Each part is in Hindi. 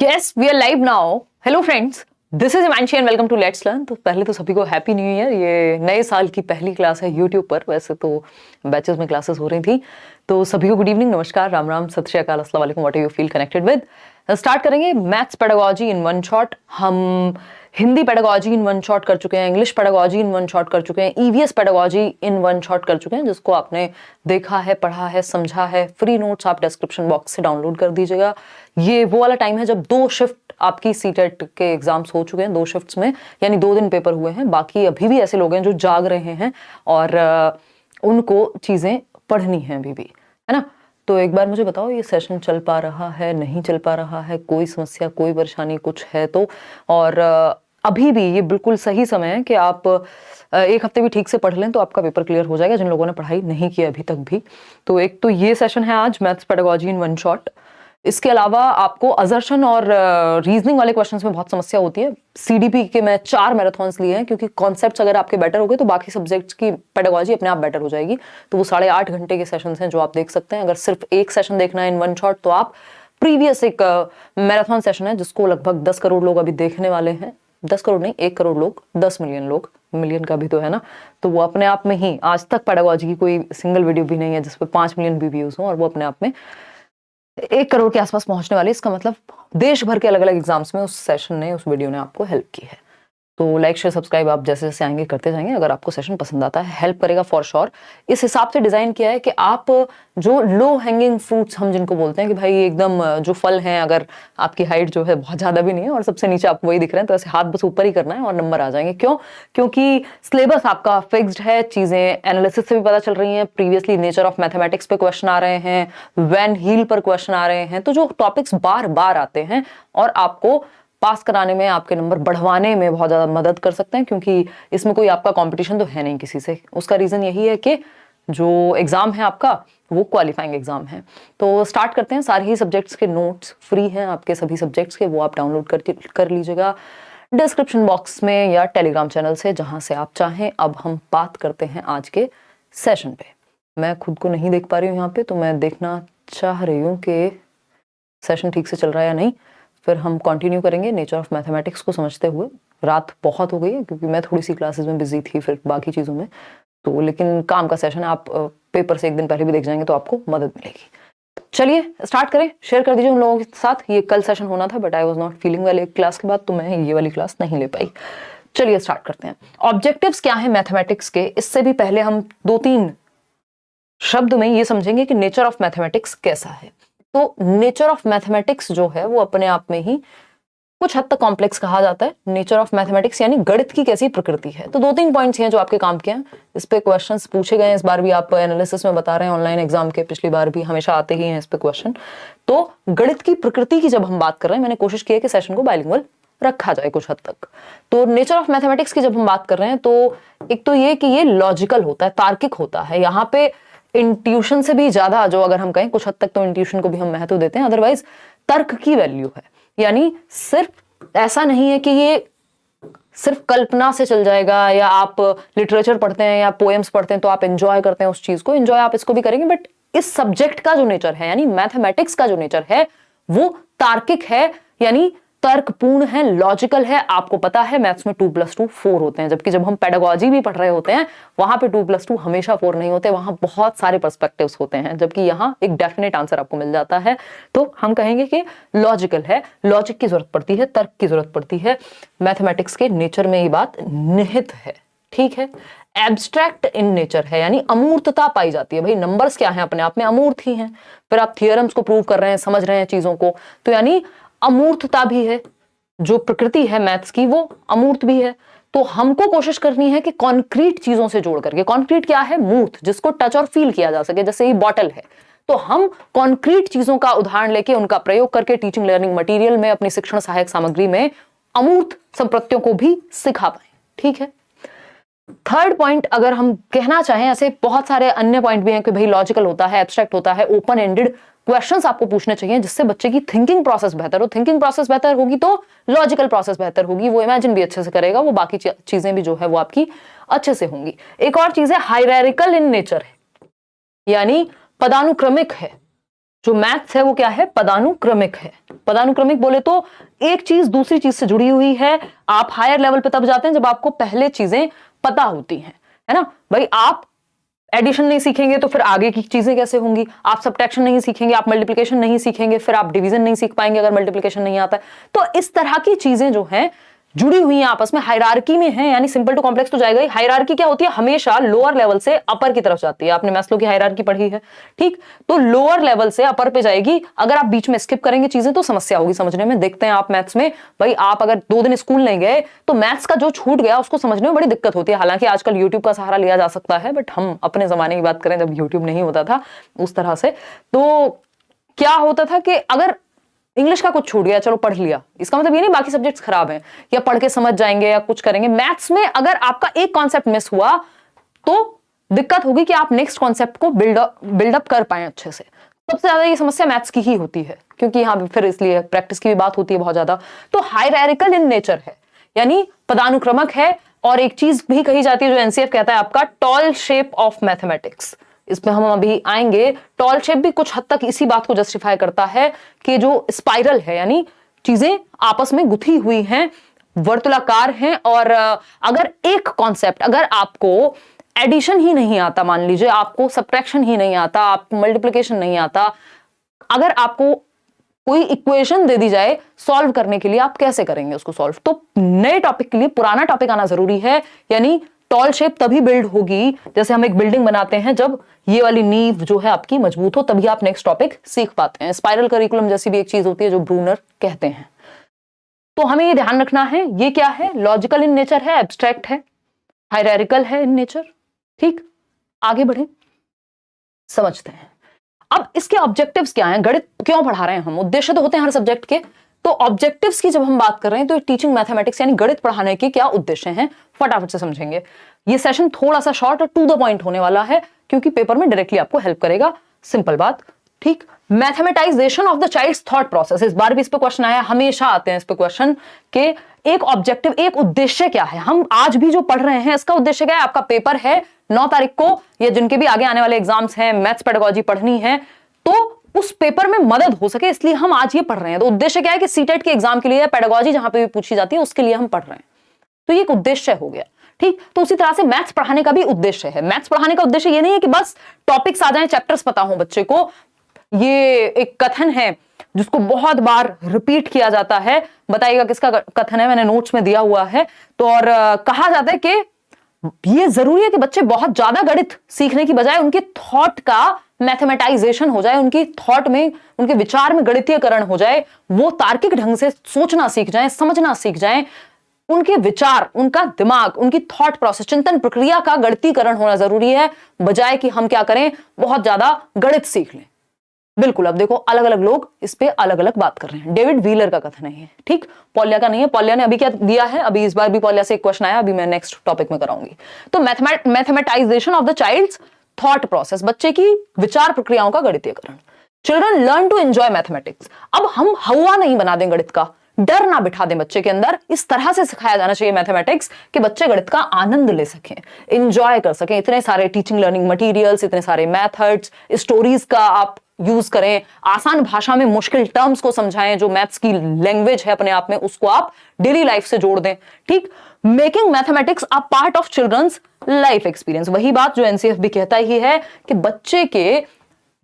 Yes, we are live now. Hello friends, this is Imanshi and welcome to Let's Learn। तो पहले तो सभी को हैप्पी न्यू ईयर। ये नए साल की पहली क्लास है यूट्यूब पर। वैसे तो बैचेस में क्लासेस हो रही थी, तो सभी को गुड इवनिंग, नमस्कार, राम राम, सत श्री अकाल, अस्सलाम वालेकुम, what you feel connected with. Start करेंगे maths pedagogy in one shot. हम Hindi pedagogy in one shot कर चुके हैं, English pedagogy in one shot कर चुके हैं, EVS pedagogy in one shot कर चुके हैं, जिसको आपने देखा है, पढ़ा है, समझा है। फ्री नोट्स आप डिस्क्रिप्शन बॉक्स से डाउनलोड कर दीजिएगा। ये वो वाला टाइम है जब 2 शिफ्ट आपकी सीटेट के एग्जाम्स हो चुके हैं, 2 शिफ्ट्स में, यानी 2 दिन पेपर हुए हैं। बाकी अभी भी ऐसे लोग हैं जो जाग रहे हैं और उनको चीजें पढ़नी है अभी भी, है ना। तो एक बार मुझे बताओ, ये सेशन चल पा रहा है, नहीं चल पा रहा है, कोई समस्या, कोई परेशानी कुछ है तो। और अभी भी ये बिल्कुल सही समय है कि आप एक हफ्ते भी ठीक से पढ़ लें तो आपका पेपर क्लियर हो जाएगा, जिन लोगों ने पढ़ाई नहीं की अभी तक भी। तो एक तो ये सेशन है आज, maths pedagogy in one shot. इसके अलावा आपको अजर्शन और रीजनिंग वाले क्वेश्चंस में बहुत समस्या होती है। सीडीपी के मैं 4 मैराथन्स लिए हैं, क्योंकि कॉन्सेप्ट्स अगर आपके बेटर हो गए तो बाकी सब्जेक्ट्स की पेडागोजी अपने आप बेटर हो जाएगी। तो वो 8.5 घंटे के सेशंस हैं जो आप देख सकते हैं। अगर सिर्फ एक सेशन देखना है इन वन शॉट, तो आप प्रीवियस एक मैराथन सेशन है जिसको लगभग 10 करोड़ लोग अभी देखने वाले हैं। 10 करोड़ नहीं, 1 करोड़ लोग, 10 मिलियन लोग, मिलियन का भी तो है ना। तो वो अपने आप में ही, आज तक पेडागोजी की कोई सिंगल वीडियो भी नहीं है जिसपे 5 मिलियन भी व्यूज हो, और वो अपने आप में 1 करोड़ के आसपास पहुंचने वाले। इसका मतलब देश भर के अलग अलग एग्जाम्स में उस सेशन ने, उस वीडियो ने आपको हेल्प की है। तो लाइक शेयर सब्सक्राइब आप जैसे जैसे आएंगे करते जाएंगे। अगर आपको सेशन पसंद आता है, हेल्प करेगा फॉर श्योर। इस हिसाब से डिजाइन किया है कि आप जो लो हैंगिंग फ्रूट्स हम जिनको बोलते हैं कि भाई एकदम जो फल हैं, अगर आपकी हाइट जो है बहुत ज्यादा भी नहीं है और सबसे नीचे आपको वही दिख रहे हैं, तो ऐसे हाथ बस ऊपर ही करना है और नंबर आ जाएंगे। क्यों? क्योंकि सिलेबस आपका फिक्स्ड है, चीजें एनालिसिस से भी पता चल रही हैं। प्रीवियसली नेचर ऑफ मैथमेटिक्स पे क्वेश्चन आ रहे हैं, वैन हील पर क्वेश्चन आ रहे हैं। तो जो टॉपिक्स बार बार आते हैं और आपको पास कराने में, आपके नंबर बढ़वाने में बहुत ज्यादा मदद कर सकते हैं, क्योंकि इसमें कोई आपका कंपटीशन तो है नहीं किसी से। उसका रीजन यही है कि जो एग्जाम है आपका वो क्वालिफाइंग एग्जाम है। तो स्टार्ट करते हैं। सारे ही सब्जेक्ट्स के नोट्स फ्री हैं आपके सभी सब्जेक्ट्स के, वो आप डाउनलोड कर लीजिएगा डिस्क्रिप्शन बॉक्स में या टेलीग्राम चैनल से, जहां से आप चाहें। अब हम बात करते हैं आज के सेशन पे। मैं खुद को नहीं देख पा रही हूँ यहाँ पे, तो मैं देखना चाह रही हूँ कि सेशन ठीक से चल रहा है या नहीं। फिर हम कंटिन्यू करेंगे नेचर ऑफ मैथमेटिक्स को समझते हुए। रात बहुत हो गई है क्योंकि मैं थोड़ी सी क्लासेस में बिजी थी, फिर बाकी चीज़ों में तो, लेकिन काम का सेशन है। आप पेपर से एक दिन पहले भी देख जाएंगे तो आपको मदद मिलेगी। चलिए स्टार्ट करें। शेयर कर दीजिए उन लोगों के साथ। ये कल सेशन होना था, but I was not feeling well एक क्लास के बाद, तो मैं ये वाली क्लास नहीं ले पाई। चलिए स्टार्ट करते हैं। ऑब्जेक्टिव्स क्या है मैथमेटिक्स के, इससे भी पहले हम 2-3 शब्द में ये समझेंगे कि नेचर ऑफ मैथमेटिक्स कैसा है। तो नेचर ऑफ मैथमेटिक्स जो है वो अपने आप में ही कुछ हद तक कॉम्प्लेक्स कहा जाता है। नेचर ऑफ मैथमेटिक्स यानी गणित की कैसी प्रकृति है। तो 2-3 पॉइंट्स हैं जो आपके काम के हैं। इस पे क्वेश्चंस पूछे गए हैं, इस बार भी आप एनालिसिस में बता रहे हैं ऑनलाइन एग्जाम के, पिछली बार भी हमेशा आते ही हैं इस पे क्वेश्चन। तो गणित की प्रकृति की जब हम बात कर रहे हैं, मैंने कोशिश की है कि सेशन को बाइलिंगुअल रखा जाए कुछ हद तक। तो नेचर ऑफ मैथमेटिक्स की जब हम बात कर रहे हैं, तो एक तो ये कि ये लॉजिकल होता है, तार्किक होता है। यहाँ पे इंट्यूशन से भी ज्यादा, जो अगर हम कहें कुछ हद तक तो इंट्यूशन को भी हम महत्व देते हैं, अदरवाइज तर्क की वैल्यू है। यानी सिर्फ ऐसा नहीं है कि ये सिर्फ कल्पना से चल जाएगा, या आप लिटरेचर पढ़ते हैं या पोएम्स पढ़ते हैं तो आप एंजॉय करते हैं उस चीज को, एंजॉय आप इसको भी करेंगे, बट इस सब्जेक्ट का जो नेचर है, यानी मैथमेटिक्स का जो नेचर है, वो तार्किक है, यानी तर्कपूर्ण है, लॉजिकल है। आपको पता है मैथ्स में 2+2 4 होते हैं, जबकि जब हम पेडागोजी भी पढ़ रहे होते हैं वहां पे 2+2 हमेशा 4 नहीं होते, वहां बहुत सारे पर्सपेक्टिव्स होते हैं, जबकि यहाँ एक डेफिनेट आंसर आपको मिल जाता है। तो हम कहेंगे कि लॉजिकल है, लॉजिक की जरूरत पड़ती है, तर्क की जरूरत पड़ती है। मैथमेटिक्स के नेचर में ये बात निहित है, ठीक है। एब्स्ट्रैक्ट इन नेचर है, यानी अमूर्तता पाई जाती है। भाई नंबर्स क्या है, अपने आप में अमूर्त ही हैं। फिर आप थियरम्स को प्रूव कर रहे हैं, समझ रहे हैं चीजों को, तो यानी अमूर्तता भी है। जो प्रकृति है मैथ्स की वो अमूर्त भी है। तो हमको कोशिश करनी है कि कॉन्क्रीट चीजों से जोड़ करके, कॉन्क्रीट क्या है, मूर्त, जिसको टच और फील किया जा सके, जैसे ये बॉटल है, तो हम कॉन्क्रीट चीजों का उदाहरण लेके उनका प्रयोग करके टीचिंग लर्निंग मटेरियल में, अपनी शिक्षण सहायक सामग्री में अमूर्त संप्रत्यों को भी सिखा पाए, ठीक है। थर्ड पॉइंट अगर हम कहना चाहें, ऐसे बहुत सारे अन्य पॉइंट भी हैं कि भाई लॉजिकल होता है, एब्स्ट्रैक्ट होता है, ओपन एंडेड क्वेश्चंस आपको पूछने चाहिए जिससे बच्चे की थिंकिंग प्रोसेस बेहतर हो। थिंकिंग प्रोसेस बेहतर होगी तो लॉजिकल प्रोसेस बेहतर होगी, वो इमेजिन भी अच्छे से करेगा, वो बाकी चीजें भी जो है वो आपकी अच्छे से होंगी। एक और चीज है हायरार्किकल इन नेचर है, यानी पदानुक्रमिक है। जो मैथ्स है वो क्या है, पदानुक्रमिक है। पदानुक्रमिक बोले तो एक चीज दूसरी चीज से जुड़ी हुई है। आप हायर लेवल पे तब जाते हैं जब आपको पहले चीजें पता होती हैं, है ना भाई। आप एडिशन नहीं सीखेंगे तो फिर आगे की चीजें कैसे होंगी। आप सब्ट्रैक्शन नहीं सीखेंगे, आप मल्टीप्लिकेशन नहीं सीखेंगे, फिर आप डिवीजन नहीं सीख पाएंगे अगर मल्टीप्लिकेशन नहीं आता है। तो इस तरह की चीजें जो हैं जुड़ी हुई हैं आपस में, हायरार्की में है, यानी सिंपल टू कॉम्प्लेक्स तो जाएगा ही। हायरार्की क्या होती है, हमेशा लोअर लेवल से अपर की तरफ जाती है। आपने मैस्लो की हायरार्की पढ़ी है, ठीक। तो लोअर लेवल से अपर पे जाएगी। अगर आप बीच में स्किप करेंगे चीजें तो समस्या होगी समझने में। देखते हैं आप मैथ्स में, भाई आप अगर 2 दिन स्कूल नहीं गए तो मैथ्स का जो छूट गया उसको समझने में बड़ी दिक्कत होती है। हालांकि आजकल यूट्यूब का सहारा लिया जा सकता है, बट हम अपने जमाने की बात करें जब यूट्यूब नहीं होता था उस तरह से, तो क्या होता था कि अगर इंग्लिश का कुछ छूट गया, चलो पढ़ लिया, इसका मतलब ये नहीं बाकी सब्जेक्ट्स खराब हैं या पढ़ के समझ जाएंगे या कुछ करेंगे। मैथ्स में अगर आपका एक कॉन्सेप्ट मिस हुआ तो दिक्कत होगी कि आप नेक्स्ट कॉन्सेप्ट को बिल्डअप कर पाए अच्छे से। सबसे ज्यादा ये समस्या मैथ्स की ही होती है, क्योंकि यहाँ फिर इसलिए प्रैक्टिस की भी बात होती है बहुत ज्यादा। तो हायरार्किकल इन नेचर है, यानी पदानुक्रमक है। और एक चीज भी कही जाती है जो एनसीएफ कहता है आपका, टॉल शेप ऑफ मैथमेटिक्स। इसमें हम अभी आएंगे। टॉल शेप भी कुछ हद तक इसी बात को जस्टिफाई करता है कि जो स्पाइरल है, यानी चीजें आपस में गुथी हुई हैं, वर्तुलाकार हैं। और अगर एक कॉन्सेप्ट, अगर आपको एडिशन ही नहीं आता, मान लीजिए आपको सब्ट्रैक्शन ही नहीं आता, आपको मल्टीप्लिकेशन नहीं आता, अगर आपको कोई इक्वेशन दे दी जाए सॉल्व करने के लिए, आप कैसे करेंगे उसको सॉल्व। तो नए टॉपिक के लिए पुराना टॉपिक आना जरूरी है। यानी टॉल शेप तभी बिल्ड होगी, जैसे हम एक बिल्डिंग बनाते हैं, जब ये वाली नींव जो है आपकी मजबूत हो, तभी आप नेक्स्ट टॉपिक सीख पाते हैं। स्पाइरल करिकुलम जैसी भी एक चीज होती है जो ब्रूनर कहते हैं। तो हमें ये ध्यान रखना है, ये क्या है, लॉजिकल इन नेचर है, एब्स्ट्रैक्ट है, हायरार्किकल है इन नेचर, ठीक। आगे बढ़े, समझते हैं अब इसके ऑब्जेक्टिव्स क्या हैं, गणित क्यों पढ़ा रहे हैं हम। उद्देश्य तो होते हैं हर सब्जेक्ट के, तो ऑब्जेक्टिव्स की जब हम बात कर रहे हैं तो टीचिंग मैथमेटिक्स यानी गणित पढ़ाने के क्या उद्देश्य हैं, फटाफट से समझेंगे। ये सेशन थोड़ा सा शॉर्ट और टू द पॉइंट होने वाला है, क्योंकि पेपर में डायरेक्टली आपको हेल्प करेगा, सिंपल बात, ठीक। Mathematization of the child's thought process, इस बार भी इस पे क्वेश्चन आया, हमेशा आते हैं इस पे क्वेश्चन के एक ऑब्जेक्टिव, एक उद्देश्य क्या है। हम आज भी जो पढ़ रहे हैं इसका उद्देश्य क्या है। आपका पेपर है 9 तारीख को, या जिनके भी आगे आने वाले एग्जाम्स हैं, मैथ्स पेडागोजी पढ़नी है, तो उस पेपर में मदद हो सके, इसलिए हम आज ये पढ़ रहे हैं। तो उद्देश्य क्या है कि सीटेट के एग्जाम के लिए पेडागोजी जहां पे भी पूछी जाती है उसके लिए हम पढ़ रहे हैं। तो ये एक उद्देश्य हो गया, ठीक। तो उसी तरह से मैथ्स पढ़ाने का भी उद्देश्य है। मैथ्स पढ़ाने का उद्देश्य ये नहीं है कि बस टॉपिक्स आ जाएं, चैप्टर्स पता हो बच्चे को। ये एक कथन है जिसको बहुत बार रिपीट किया जाता है, बताइएगा किसका कथन है, मैंने नोट्स में दिया हुआ है। तो और कहा जाता है कि ये जरूरी है कि बच्चे बहुत ज्यादा गणित सीखने की बजाय उनके थॉट का मैथमेटाइजेशन हो जाए, उनकी थॉट में, उनके विचार में गणितीयकरण हो जाए, वो तार्किक ढंग से सोचना सीख जाएं, समझना सीख जाएं, उनके विचार, उनका दिमाग, उनकी थॉट प्रोसेस, चिंतन प्रक्रिया का गणितीकरण होना जरूरी है, बजाय कि हम क्या करें, बहुत ज्यादा गणित सीख लें। बिल्कुल, अब देखो अलग अलग लोग इस पे अलग अलग बात कर रहे हैं। डेविड व्हीलर का कथन है, ठीक, पॉलिया का नहीं है। पॉलिया ने अभी क्या दिया है, अभी इस बार भी पॉलिया से एक क्वेश्चन आया, अभी मैं नेक्स्ट टॉपिक में कराऊंगी। तो mathematisation of the child's thought process, बच्चे की विचार प्रक्रियाओं का गणितीयकरण। Children learn to enjoy mathematics. अब हम हवा नहीं बना दें गणित का, डर ना बिठा दें बच्चे के अंदर, इस तरह से सिखाया जाना चाहिए मैथमेटिक्स कि बच्चे गणित का आनंद ले सकें, एंजॉय कर सकें। इतने सारे टीचिंग लर्निंग मटेरियल्स, इतने सारे मेथड्स, स्टोरीज का आप यूज करें, आसान भाषा में मुश्किल टर्म्स को समझाएं, जो मैथ्स की लैंग्वेज है अपने आप में उसको आप डेली लाइफ से जोड़ दें, ठीक। Making mathematics a part of children's life experience, वही बात जो एनसीएफ भी कहता ही है कि बच्चे के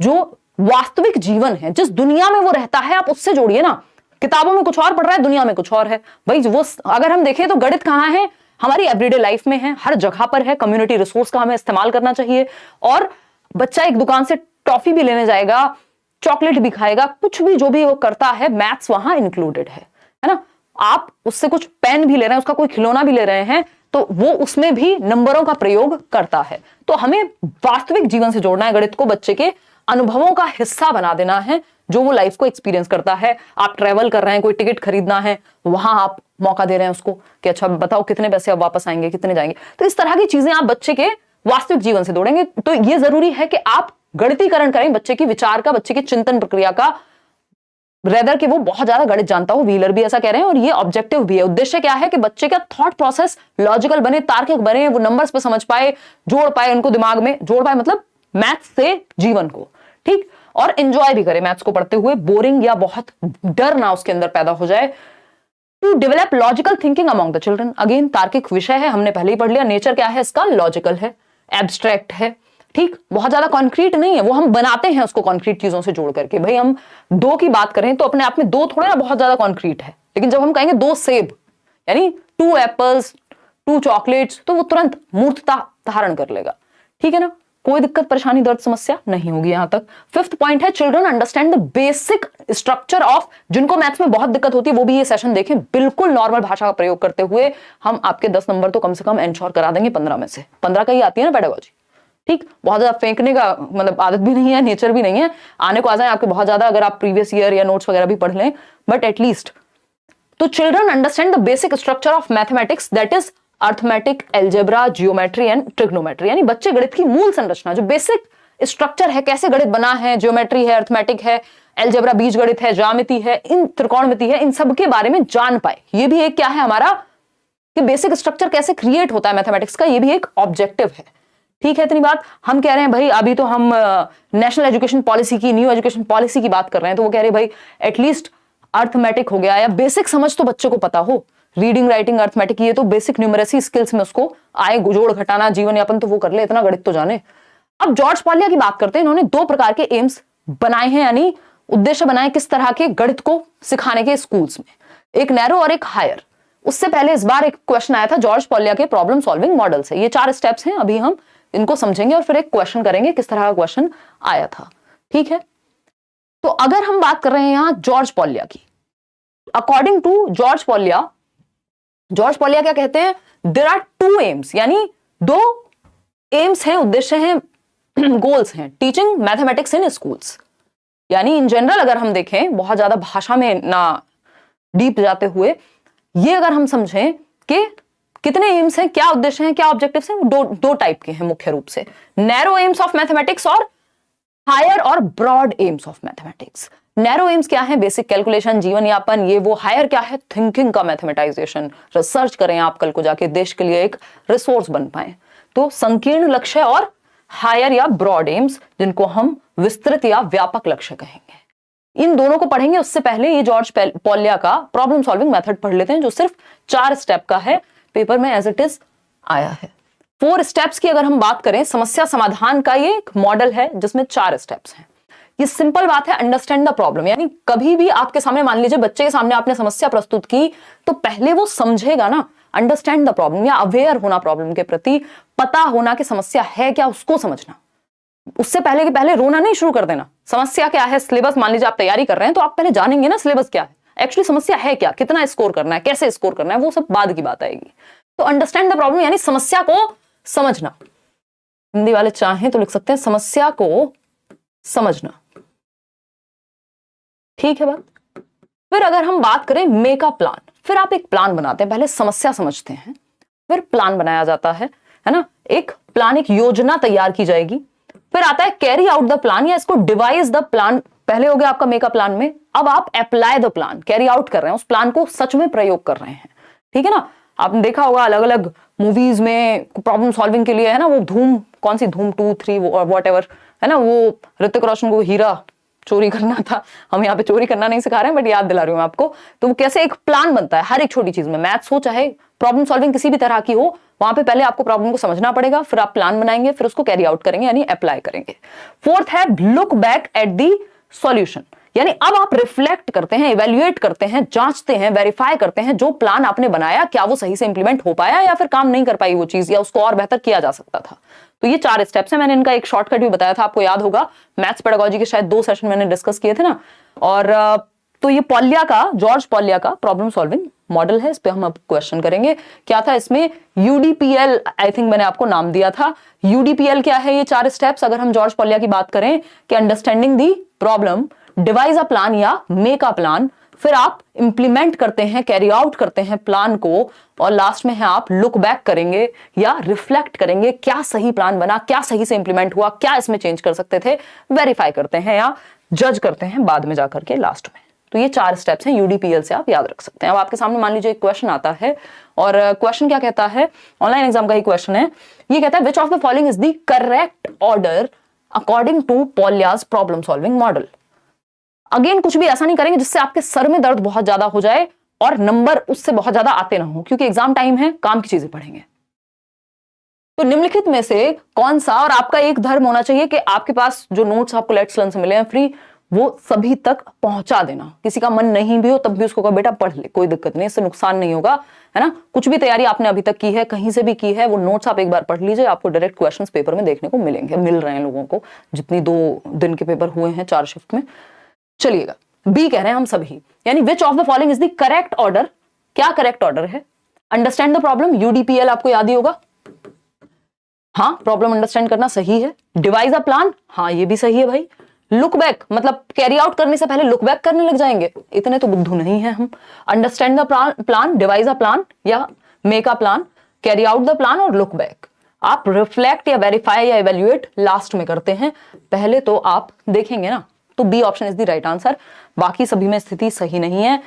जो वास्तविक जीवन है, जिस दुनिया में वो रहता है, आप उससे जोड़िए ना। किताबों में कुछ और पढ़ रहा है, दुनिया में कुछ और है भाई। वो अगर हम देखें तो गणित कहाँ है, हमारी एवरीडे लाइफ में है, हर जगह पर है। कम्युनिटी रिसोर्स का हमें इस्तेमाल करना चाहिए। और बच्चा एक दुकान से टॉफी भी लेने जाएगा, चॉकलेट भी खाएगा, कुछ भी जो भी वो करता है, मैथ्स वहां इंक्लूडेड है ना। आप उससे कुछ पेन भी ले रहे हैं, उसका कोई खिलौना भी ले रहे हैं, तो वो उसमें भी नंबरों का प्रयोग करता है। तो हमें वास्तविक जीवन से जोड़ना है गणित को, बच्चे के अनुभवों का हिस्सा बना देना है, जो वो लाइफ को एक्सपीरियंस करता है। आप ट्रेवल कर रहे हैं, कोई टिकट खरीदना है, वहां आप मौका दे रहे हैं उसको कि अच्छा बताओ कितने पैसे अब वापस आएंगे, कितने जाएंगे। तो इस तरह की चीजें आप बच्चे के वास्तविक जीवन से जोड़ेंगे। तो ये जरूरी है कि आप गणितीकरण करें बच्चे की विचार का, बच्चे की चिंतन प्रक्रिया का, रेदर कि वो बहुत ज्यादा गणित जानता हो। व्हीलर भी ऐसा कह रहे हैं, और ये ऑब्जेक्टिव भी है। उद्देश्य क्या है कि बच्चे का थॉट प्रोसेस लॉजिकल बने, तार्किक बने, वो नंबर्स पे समझ पाए, जोड़ पाए, उनको दिमाग में जोड़ पाए, मतलब मैथ्स से जीवन को, ठीक। और एंजॉय भी करे मैथ्स को पढ़ते हुए, बोरिंग या बहुत डर ना उसके अंदर पैदा हो जाए। To develop logical thinking among the children, again तार्किक विषय है, हमने पहले ही पढ़ लिया। नेचर क्या है इसका, लॉजिकल है, एब्स्ट्रैक्ट है, ठीक, बहुत ज्यादा कॉन्क्रीट नहीं है, वो हम बनाते हैं उसको कॉन्क्रीट चीजों से जोड़ करके। भाई हम 2 की बात करें तो अपने आप में 2 थोड़ा ना बहुत ज्यादा कॉन्क्रीट है, लेकिन जब हम कहेंगे 2 सेब यानी 2 एप्पल्स 2 चॉकलेट्स, तो वो तुरंत मूर्तता धारण कर लेगा, ठीक है ना, कोई दिक्कत परेशानी दर्द समस्या नहीं होगी यहां तक। 5th पॉइंट है children understand the basic structure of, जिनको मैथ्स में बहुत दिक्कत होती है वो भी ये सेशन देखें, बिल्कुल नॉर्मल भाषा का प्रयोग करते हुए हम आपके 10 नंबर तो कम से कम एंश्योर करा देंगे 15 में से। 15 का ही आती है ना पेडागोजी, ठीक, बहुत ज्यादा फेंकने का मतलब आदत भी नहीं है, नेचर भी नहीं है, आने को आ जाए आपके बहुत ज्यादा अगर आप प्रीवियस ईयर या नोट्स वगैरह भी पढ़ लें, बट एटलीस्ट। तो children understand the basic structure of mathematics, that is arithmetic, algebra, geometry and trigonometry, यानी बच्चे गणित की मूल संरचना, जो बेसिक स्ट्रक्चर है, कैसे गणित बना है, जियोमेट्री है, अर्थमेटिक है, एल्जेब्रा बीज गणित है, ज्यामिति है, इन त्रिकोणमिति है, इन सब के बारे में जान पाए। ये भी एक क्या है हमारा कि बेसिक स्ट्रक्चर कैसे क्रिएट होता है मैथमेटिक्स का, ये भी एक ऑब्जेक्टिव है, ठीक है। इतनी बात हम कह रहे हैं भाई, अभी तो हम नेशनल एजुकेशन पॉलिसी की, न्यू एजुकेशन पॉलिसी की बात कर रहे हैं, तो वो कह रहे हैं भाई एटलीस्ट अर्थमेटिक हो गया या बेसिक समझ तो बच्चे को पता हो, रीडिंग राइटिंग अर्थमेटिक, ये तो बेसिक न्यूमरेसी स्किल्स में उसको आए, जोड़ घटाना जीवन यापन तो वो कर ले, इतना गणित तो जाने। अब जॉर्ज पॉलिया की बात करते हैं, इन्होंने 2 प्रकार के एम्स बनाए हैं, यानी उद्देश्य बनाए किस तरह के गणित को सिखाने के स्कूल्स में, एक नैरो और एक हायर। उससे पहले इस बार एक क्वेश्चन आया था जॉर्ज पॉलिया के प्रॉब्लम सॉल्विंग मॉडल से। ये 4 स्टेप्स हैं, अभी हम इनको समझेंगे और फिर एक क्वेश्चन करेंगे किस तरह का क्वेश्चन आया था, ठीक है। तो अगर हम बात कर रहे हैं यहां जॉर्ज पॉलिया की, अकॉर्डिंग टू जॉर्ज पॉलिया क्या कहते हैं, देयर आर 2 एम्स, यानी 2 एम्स हैं, उद्देश्य हैं, गोल्स हैं, टीचिंग मैथमेटिक्स इन स्कूल्स। यानी इन जनरल अगर हम देखें, बहुत ज्यादा भाषा में ना डीप जाते हुए, ये अगर हम समझें कि कितने एम्स हैं, क्या उद्देश्य हैं, क्या ऑब्जेक्टिव्स हैं, दो टाइप के हैं मुख्य रूप से, नैरो एम्स ऑफ मैथमेटिक्स और हायर और broad aims of mathematics. Narrow aims क्या है, बेसिक कैलकुलेशन, जीवन यापन, ये वो। हायर क्या है, थिंकिंग का मैथमेटाइजेशन, रिसर्च करें आप कल को जाके देश के लिए एक रिसोर्स बन पाए। तो संकीर्ण लक्ष्य और हायर या ब्रॉड एम्स, जिनको हम विस्तृत या व्यापक लक्ष्य कहेंगे, इन दोनों को पढ़ेंगे। उससे पहले ये जॉर्ज पॉलिया का प्रॉब्लम सॉल्विंग मेथड पढ़ लेते हैं, जो सिर्फ 4 स्टेप का है, पेपर में एज इट इज आया है। 4 स्टेप्स की अगर हम बात करें, समस्या समाधान का ये एक मॉडल है जिसमें 4 स्टेप्स हैं। ये सिंपल बात है, अंडरस्टैंड द प्रॉब्लम, यानी कभी भी आपके सामने, मान लीजिए बच्चे के सामने आपने समस्या प्रस्तुत की, तो पहले वो समझेगा ना, अंडरस्टैंड द प्रॉब्लम, या अवेयर होना प्रॉब्लम के प्रति, पता होना कि समस्या है क्या, उसको समझना। उससे पहले के पहले रोना नहीं शुरू कर देना। समस्या क्या है, सिलेबस मान लीजिए आप तैयारी कर रहे हैं, तो आप पहले जानेंगे ना सिलेबस क्या है, एक्चुअली समस्या है क्या, कितना स्कोर करना है, कैसे स्कोर करना है, वो सब बाद की बात आएगी। तो अंडरस्टैंड द प्रॉब्लम यानी समस्या को समझना। हिंदी वाले चाहें तो लिख सकते हैं समस्या को समझना, ठीक है बात। फिर अगर हम बात करें मेक अ प्लान, फिर आप एक प्लान बनाते हैं, पहले समस्या समझते हैं, फिर प्लान बनाया जाता है ना, एक प्लान, एक योजना तैयार की जाएगी। फिर आता है कैरी आउट द प्लान, या इसको डिवाइस द प्लान। पहले हो गया आपका मेक अ प्लान में, अब आप apply the plan, carry out कर रहे हैं, उस प्लान को सच में प्रयोग कर रहे हैं, ठीक है ना। आपने देखा होगा अलग अलग मूवीज में प्रॉब्लम सॉल्विंग के लिए, है ना, वो धूम, कौन सी धूम 2, 3 वॉट एवर, है ना, वो ऋतिक रोशन को हीरा चोरी करना था, हम यहाँ पे चोरी करना नहीं सिखा रहे हैं, बट याद दिला रही हूँ आपको। तो वो कैसे एक प्लान बनता है हर एक छोटी चीज में, मैथ्स हो चाहे प्रॉब्लम सॉल्विंग किसी भी तरह की हो, वहां पे पहले आपको प्रॉब्लम को समझना पड़ेगा, फिर आप प्लान बनाएंगे, फिर उसको कैरी आउट करेंगे, यानी अप्लाई करेंगे। 4th है look back at the solution, यानी अब आप रिफ्लेक्ट करते हैं, इवेल्युएट करते हैं, जांचते हैं, वेरीफाई करते हैं, जो प्लान आपने बनाया क्या वो सही से इंप्लीमेंट हो पाया, या फिर काम नहीं कर पाई वो चीज, या उसको और बेहतर किया जा सकता था। तो ये 4 स्टेप्स हैं। मैंने इनका एक शॉर्टकट भी बताया था, आपको याद होगा, मैथ्स पेडागोजी के शायद 2 सेशन मैंने डिस्कस किए थे ना। और तो ये पॉलिया का, जॉर्ज पॉलिया का प्रॉब्लम सॉल्विंग मॉडल है, इस पे हम अब क्वेश्चन करेंगे। क्या था इसमें, यूडीपीएल आई थिंक मैंने आपको नाम दिया था। यूडीपीएल क्या है, ये 4 स्टेप्स अगर हम जॉर्ज पॉलिया की बात करें कि understanding the problem, device a plan या मेक अ प्लान, फिर आप इंप्लीमेंट करते हैं, कैरी आउट करते हैं प्लान को, और लास्ट में है आप लुक बैक करेंगे या रिफ्लेक्ट करेंगे, क्या सही प्लान बना, क्या सही से इंप्लीमेंट हुआ, क्या इसमें चेंज कर सकते थे, वेरीफाई करते हैं या जज करते हैं बाद में जाकर के लास्ट में। तो ये 4 स्टेप्स हैं, यूडीपीएल से आप याद रख सकते हैं। अब आपके सामने मान लीजिए एक क्वेश्चन आता है, और क्वेश्चन क्या कहता है, ऑनलाइन एग्जाम का ही क्वेश्चन है। ये कहता है which of the following is the correct order according to Polya's problem solving model. Again कुछ भी ऐसा नहीं करेंगे जिससे आपके सर में दर्द बहुत ज्यादा हो जाए और नंबर उससे बहुत ज्यादा आते ना हो, क्योंकि एग्जाम टाइम है, काम की चीजें पढ़ेंगे। तो निम्नलिखित में से कौन सा, और आपका एक धर्म होना चाहिए कि आपके पास जो नोट्स आपको लेट्स लर्न से मिले हैं फ्री, वो सभी तक पहुंचा देना। किसी का मन नहीं भी हो तब भी उसको कहो बेटा पढ़ ले, कोई दिक्कत नहीं, इससे नुकसान नहीं होगा, है ना। कुछ भी तैयारी आपने अभी तक की है, कहीं से भी की है, वो नोट्स आप एक बार पढ़ लीजिए, आपको डायरेक्ट क्वेश्चंस पेपर में देखने को मिलेंगे, मिल रहे हैं लोगों को, जितनी 2 दिन के पेपर हुए हैं 4 शिफ्ट में। चलिएगा, बी कह रहे हैं हम सभी, यानी विच of the following is the correct order. क्या करेक्ट ऑर्डर है? अंडरस्टैंड द प्रॉब्लम, यूडीपीएल आपको याद ही होगा, हाँ, प्रॉब्लम अंडरस्टैंड करना सही है। डिवाइस अ प्लान, हाँ ये भी सही है भाई। लुक बैक, मतलब कैरी आउट करने से पहले लुक बैक करने लग जाएंगे, इतने तो बुद्धू नहीं है हम। Understand the plan, devise a plan या make a plan, carry out the plan और लुक बैक। आप रिफ्लेक्ट या वेरीफाई या इवेल्युएट लास्ट में करते हैं, पहले तो आप देखेंगे ना। तो B option is the right answer. बाकी सभी में स्थिति सही नहीं है।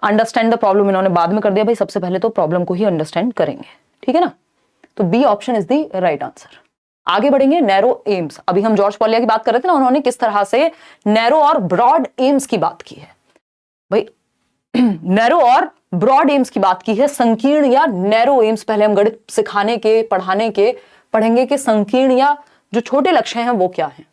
अंडरस्टैंड द प्रॉब्लम इन्होंने बाद में कर दिया भाई, सबसे पहले तो प्रॉब्लम को ही अंडरस्टैंड करेंगे, ठीक है ना। तो B option is the right answer. आगे बढ़ेंगे, नैरो एम्स। अभी हम जॉर्ज पॉलिया की बात कर रहे थे ना, उन्होंने किस तरह से नैरो और ब्रॉड एम्स की बात की है भाई। नैरो और ब्रॉड एम्स की बात की है। संकीर्ण या नैरो एम्स, पहले हम गणित सिखाने के पढ़ाने के पढ़ेंगे कि संकीर्ण या जो छोटे लक्ष्य हैं वो क्या हैं।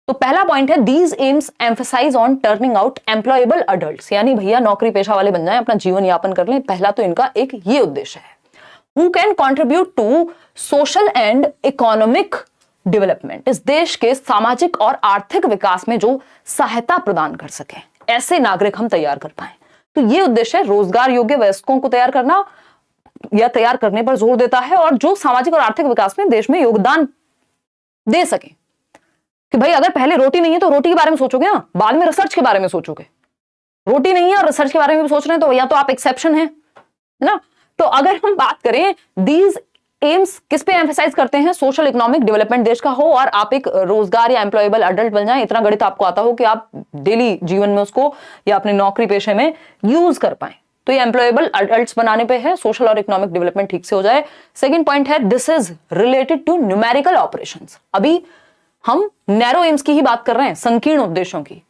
तो पहला पॉइंट है, these aims emphasise on turning out employable adults, यानी भैया नौकरी पेशा वाले बन जाएं, अपना जीवन यापन कर लें। पहला तो इनका एक ये उद्देश्य है। Who can contribute to social and economic development, इस देश के सामाजिक और आर्थिक विकास में जो सहायता प्रदान कर सके, ऐसे नागरिक हम तैयार कर पाए। तो ये उद्देश्य है, रोजगार योग्य वयस्कों को तैयार करना या तैयार करने पर जोर देता है, और जो सामाजिक और आर्थिक विकास में देश में योगदान दे सके। कि भाई अगर पहले रोटी नहीं है तो रोटी के बारे में सोचोगे ना, बाद में रिसर्च के बारे में सोचोगे। रोटी नहीं है और रिसर्च के बारे में भी सोच रहे हैं तो या तो आप एक्सेप्शन है ना। तो अगर हम बात करें, दीज एम्स किस पे एम्फसाइज करते हैं? सोशल इकोनॉमिक डेवलपमेंट देश का हो और आप एक रोजगार या एम्प्लॉयबल अडल्ट बन जाएं, इतना गणित आपको आता हो कि आप डेली जीवन में उसको या अपने नौकरी पेशे में यूज कर पाए। तो ये एम्प्लॉयबल अडल्ट्स बनाने पे है, सोशल और इकोनॉमिक डेवलपमेंट ठीक से हो जाए। सेकंड पॉइंट है, this is related to numerical operations. अभी हम नैरो एम्स की ही बात कर रहे हैं, संकीर्ण उद्देश्यों की।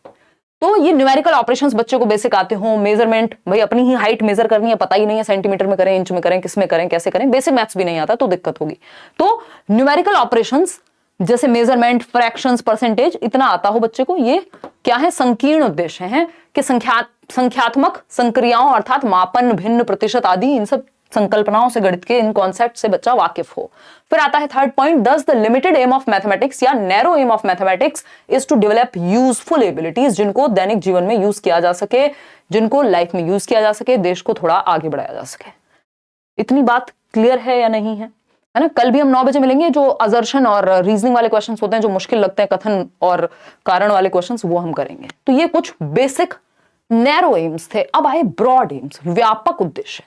तो ये न्यूमेरिकल ऑपरेशंस बच्चे को बेसिक आते हो, मेजरमेंट, भाई अपनी ही हाइट मेजर करनी है, पता ही नहीं है सेंटीमीटर में करें, इंच में करें, किस में करें, कैसे करें, बेसिक मैथ्स भी नहीं आता तो दिक्कत होगी। तो न्यूमेरिकल ऑपरेशंस जैसे मेजरमेंट, फ्रैक्शंस, परसेंटेज, इतना आता हो बच्चे को, ये क्या है? संकीर्ण उद्देश्य है कि संख्यात्मक संक्रियाओं अर्थात मापन, भिन्न, प्रतिशत आदि, इन सब संकल्पनाओं से, गणित के इन कॉन्सेप्ट से बच्चा वाकिफ हो। फिर आता है third point, thus the limited aim of mathematics या narrow aim of mathematics is to develop useful abilities, जिनको दैनिक जीवन में यूज किया जा सके, जिनको लाइफ में यूज किया जा सके, देश को थोड़ा आगे बढ़ाया जा सके। इतनी बात क्लियर है या नहीं है? है ना। कल भी हम 9 बजे मिलेंगे, जो अजर्शन और रीजनिंग वाले क्वेश्चंस होते हैं, जो मुश्किल लगते हैं, कथन और कारण वाले क्वेश्चंस, वो हम करेंगे। तो ये कुछ बेसिक नैरो एम्स थे। अब आए ब्रॉड एम्स, व्यापक उद्देश्य।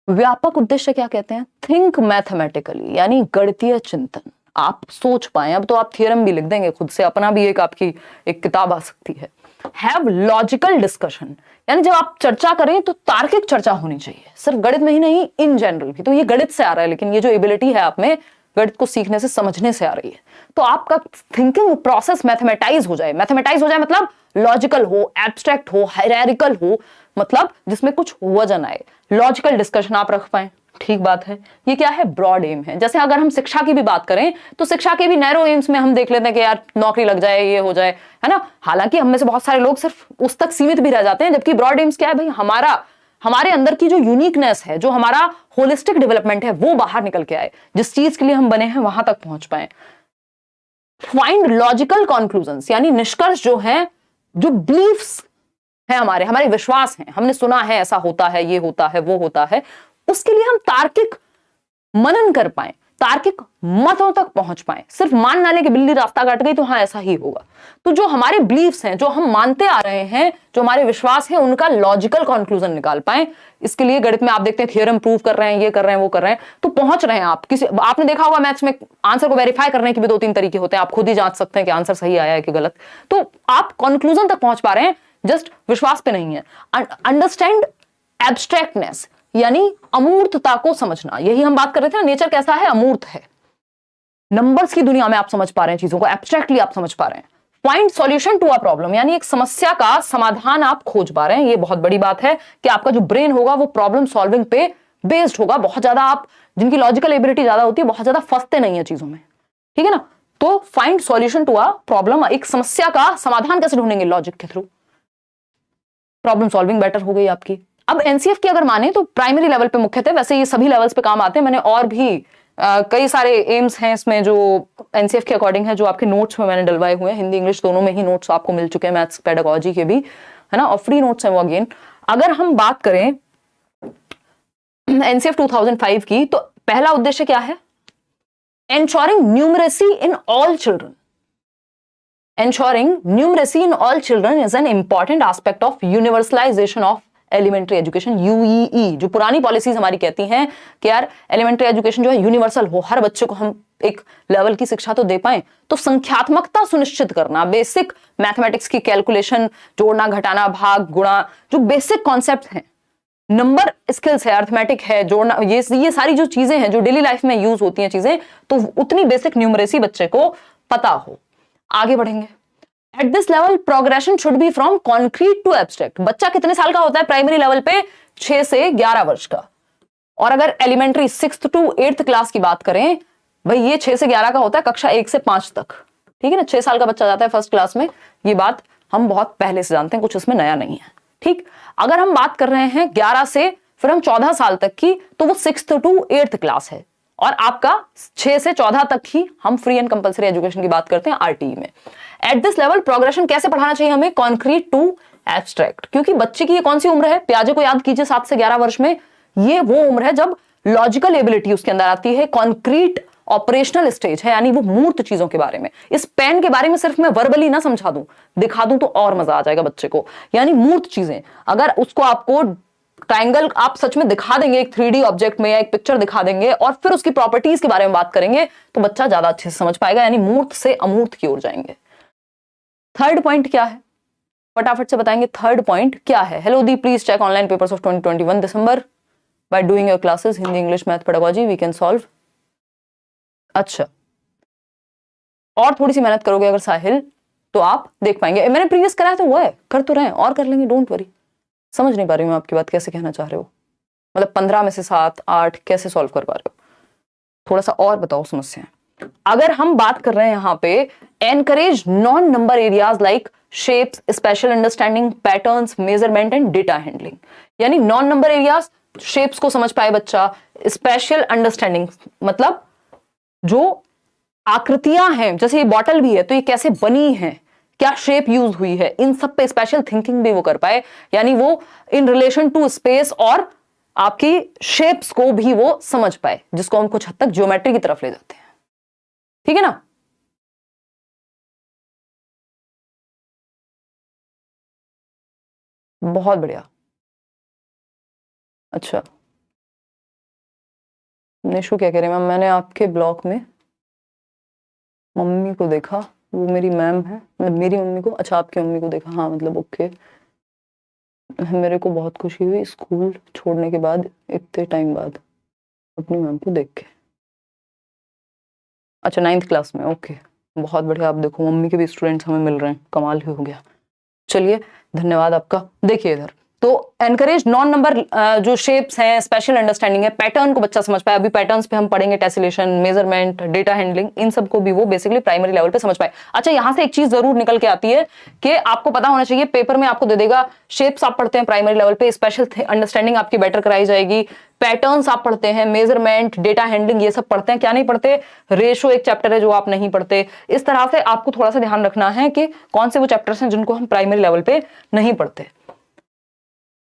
व्यापक उद्देश्य क्या कहते हैं? थिंक मैथमेटिकली, यानी गणितीय चिंतन, आप सोच पाए। अब तो आप थियरम भी लिख देंगे खुद से, अपना भी एक आपकी एक किताब आ सकती है। हैव लॉजिकल डिस्कशन, यानी जब आप चर्चा करें तो तार्किक चर्चा होनी चाहिए, सिर्फ गणित में ही नहीं, इन जनरल भी। तो ये गणित से आ रहा है, लेकिन ये जो एबिलिटी है आप में, गणित को सीखने से, समझने से आ रही है। तो आपका थिंकिंग प्रोसेस मैथमेटाइज हो जाए। मैथमेटाइज हो जाए मतलब लॉजिकल हो, एब्स्ट्रैक्ट हो, हायरार्किकल हो, मतलब जिसमें कुछ वजन आए। लॉजिकल डिस्कशन आप रख पाए, ठीक बात है। ये क्या है? ब्रॉड एम है। जैसे अगर हम शिक्षा की भी बात करें तो शिक्षा के भी नैरो एम्स में हम देख लेते हैं कि यार नौकरी लग जाए, ये हो जाए, है ना। हालांकि हम में से बहुत सारे लोग सिर्फ उस तक सीमित भी रह जाते हैं, जबकि ब्रॉड एम्स क्या है भाई? हमारे अंदर की जो यूनिकनेस है, जो हमारा होलिस्टिक डेवलपमेंट है, वो बाहर निकल के आए, जिस चीज के लिए हम बने हैं वहां तक पहुंच पाए। फाइंड लॉजिकल कंक्लूजन्स, यानी निष्कर्ष जो है, जो बिलीफ्स है, हमारे विश्वास हैं, हमने सुना है ऐसा होता है, ये होता है, वो होता है, उसके लिए हम तार्किक मनन कर पाए, तार्किक मतों तक पहुंच पाए। सिर्फ मान ना ले कि बिल्ली रास्ता काट गई तो हाँ ऐसा ही होगा। तो जो हमारे बिलीफ्स हैं, जो हम मानते आ रहे हैं, जो हमारे विश्वास है, उनका लॉजिकल कंक्लूजन निकाल पाए। इसके लिए गणित में आप देखते हैं थियरम प्रूव कर रहे हैं, ये कर रहे हैं, वो कर रहे हैं, तो पहुंच रहे हैं आप। आपने देखा होगा मैथ्स में आंसर को वेरीफाई करने के भी 2-3 तरीके होते हैं, आप खुद ही जांच सकते हैं कि आंसर सही आया है कि गलत। तो आप कंक्लूजन तक पहुंच पा रहे हैं, जस्ट विश्वास पे नहीं है। अंडरस्टैंड एब्स्ट्रैक्टनेस, यानी अमूर्तता को समझना। यही हम बात कर रहे थे ना, नेचर कैसा है? अमूर्त है। नंबर्स की दुनिया में आप समझ पा रहे हैं चीजों को, एब्स्ट्रैक्टली आप समझ पा रहे हैं। Find solution to a problem, यानी एक समस्या का समाधान आप खोज पा रहे हैं। ये बहुत बड़ी बात है कि आपका जो ब्रेन होगा वो प्रॉब्लम सॉल्विंग पे बेस्ड होगा। बहुत ज्यादा आप जिनकी लॉजिकल एबिलिटी ज्यादा होती है बहुत ज्यादा फंसते नहीं है चीजों में, ठीक है ना। तो find solution to a problem, एक समस्या का समाधान कैसे ढूंढेंगे, लॉजिक के थ्रू। प्रॉब्लम सॉल्विंग बेटर हो गई आपकी। अब एनसीएफ की अगर माने तो प्राइमरी लेवल पे मुख्यतः, वैसे ये सभी लेवल्स पे काम आते हैं। मैंने और भी कई सारे एम्स हैं इसमें जो एनसीएफ के अकॉर्डिंग है, जो आपके नोट्स में मैंने डलवाए हुए हैं। हिंदी इंग्लिश दोनों में ही नोट्स आपको मिल चुके हैं, मैथ्स पेडागोजी के भी, है ना, और फ्री नोट्स हैं वो अगेन। अगर हम बात करें एनसीएफ 2005 की, तो पहला उद्देश्य क्या है, ensuring numeracy in all children. Ensuring numeracy in all children is an important aspect of universalization of elementary education, UEE। जो पुरानी पॉलिसीज हमारी कहती हैं कि यार एलिमेंट्री एजुकेशन जो है यूनिवर्सल हो, हर बच्चे को हम एक लेवल की शिक्षा तो दे पाएं। तो संख्यात्मकता सुनिश्चित करना, बेसिक मैथमेटिक्स की कैलकुलेशन, जोड़ना घटाना भाग गुणा, जो बेसिक कॉन्सेप्ट हैं, नंबर स्किल्स है, अर्थमेटिक है, जोड़ना, ये सारी जो चीजें हैं जो डेली लाइफ में यूज होती हैं चीजें, तो उतनी बेसिक न्यूमरेसी बच्चे को पता हो। आगे बढ़ेंगे। At this level progression should be from concrete to abstract. बच्चा कितने साल का होता है प्राइमरी लेवल पे, 6 से 11 वर्ष का। और अगर elementary 6th to 8th class की बात करें, भाई ये 6 से 11 का होता है, कक्षा 1 से 5 तक, ठीक है ना। 6 साल का बच्चा जाता है फर्स्ट क्लास में, ये बात हम बहुत पहले से जानते हैं, कुछ इसमें नया नहीं है, ठीक। अगर हम बात कर रहे हैं 11 से फिर हम 14 साल तक की, तो वो 6th to 8th क्लास है। और आपका 6 से 14 तक ही हम फ्री एंड कंपलसरी एजुकेशन की बात करते हैं आरटीई में। एट दिस लेवल प्रोग्रेशन कैसे पढ़ाना चाहिए हमें, कॉन्क्रीट टू एब्स्ट्रैक्ट। क्योंकि बच्चे की ये कौन सी उम्र है, प्याजे को याद कीजिए, 7 से 11 वर्ष में, ये वो उम्र है जब लॉजिकल एबिलिटी उसके अंदर आती है, कॉन्क्रीट ऑपरेशनल स्टेज है, यानी वो मूर्त चीजों के बारे में। इस पेन के बारे में सिर्फ मैं वर्बली ना समझा दूं, दिखा दूं तो और मजा आ जाएगा बच्चे को। यानी मूर्त चीजें, अगर उसको आपको ट्रायंगल आप सच में दिखा देंगे एक 3D ऑब्जेक्ट में, या एक पिक्चर दिखा देंगे और फिर उसकी प्रॉपर्टीज के बारे में बात करेंगे, तो बच्चा ज्यादा अच्छे से समझ पाएगा। यानी मूर्त से अमूर्त की ओर जाएंगे। थर्ड पॉइंट क्या है, फटाफट से बताएंगे थर्ड पॉइंट क्या है। हेलो दी, please check online papers of 2021 December by doing your classes Hindi English math pedagogy, we can solve. अच्छा, और थोड़ी सी मेहनत करोगे अगर साहिल, तो आप देख पाएंगे। मैंने प्रीवियस कराया तो वो है, कर तो रहे हैं, और कर लेंगे, डोंट वरी। समझ नहीं पा रही हूँ आपकी बात, कैसे कहना चाह रहे हो, मतलब 15 में से 7 8 कैसे सॉल्व कर पा रहे हो, थोड़ा सा और बताओ समस्या। अगर हम बात कर रहे हैं यहाँ पे, encourage non number areas like shapes, special understanding, patterns, measurement and data handling. यानी नॉन नंबर एरियाज, शेप्स को समझ पाए बच्चा, स्पेशल अंडरस्टैंडिंग मतलब जो आकृतियां हैं, जैसे ये बॉटल भी है तो ये कैसे बनी है, क्या शेप यूज हुई है, इन सब पे स्पेशल थिंकिंग भी वो कर पाए। यानी वो इन रिलेशन टू स्पेस और आपकी शेप्स को भी वो समझ पाए, जिसको हम कुछ हद तक ज्योमेट्री की तरफ ले जाते हैं, ठीक है ना। बहुत बढ़िया। अच्छा, निशु क्या कह रहे हैं मैम, मैंने आपके ब्लॉग में मम्मी को देखा, वो मेरी मैम है, मतलब मेरी मम्मी को, अच्छा आपकी मम्मी को देखा, हाँ मतलब ओके। मेरे को बहुत खुशी हुई स्कूल छोड़ने के बाद, इतने टाइम बाद अपनी मैम को देख के। अच्छा 9th क्लास में, ओके बहुत बढ़िया। आप देखो मम्मी के भी स्टूडेंट्स हमें मिल रहे हैं, कमाल ही हो गया। चलिए धन्यवाद आपका। देखिए इधर तो एनकरेज नॉन नंबर जो शेप्स हैं, स्पेशल अंडरस्टैंडिंग है, पैटर्न को बच्चा समझ पाए। अभी पैटर्न्स पे हम पढ़ेंगे, टेसिलेशन, मेजरमेंट, डेटा हैंडलिंग, इन सब को भी वो बेसिकली प्राइमरी लेवल पे समझ पाए। अच्छा यहां से एक चीज जरूर निकल के आती है कि आपको पता होना चाहिए, पेपर में आपको दे देगा शेप्स आप पढ़ते हैं प्राइमरी लेवल पे, स्पेशल अंडरस्टैंडिंग आपकी बेटर कराई जाएगी, पैटर्न्स आप पढ़ते हैं, मेजरमेंट, डेटा हैंडलिंग ये सब पढ़ते हैं। क्या नहीं पढ़ते, रेशो एक चैप्टर है जो आप नहीं पढ़ते। इस तरह से आपको थोड़ा सा ध्यान रखना है कि कौन से वो चैप्टर्स हैं जिनको हम प्राइमरी लेवल पे नहीं पढ़ते।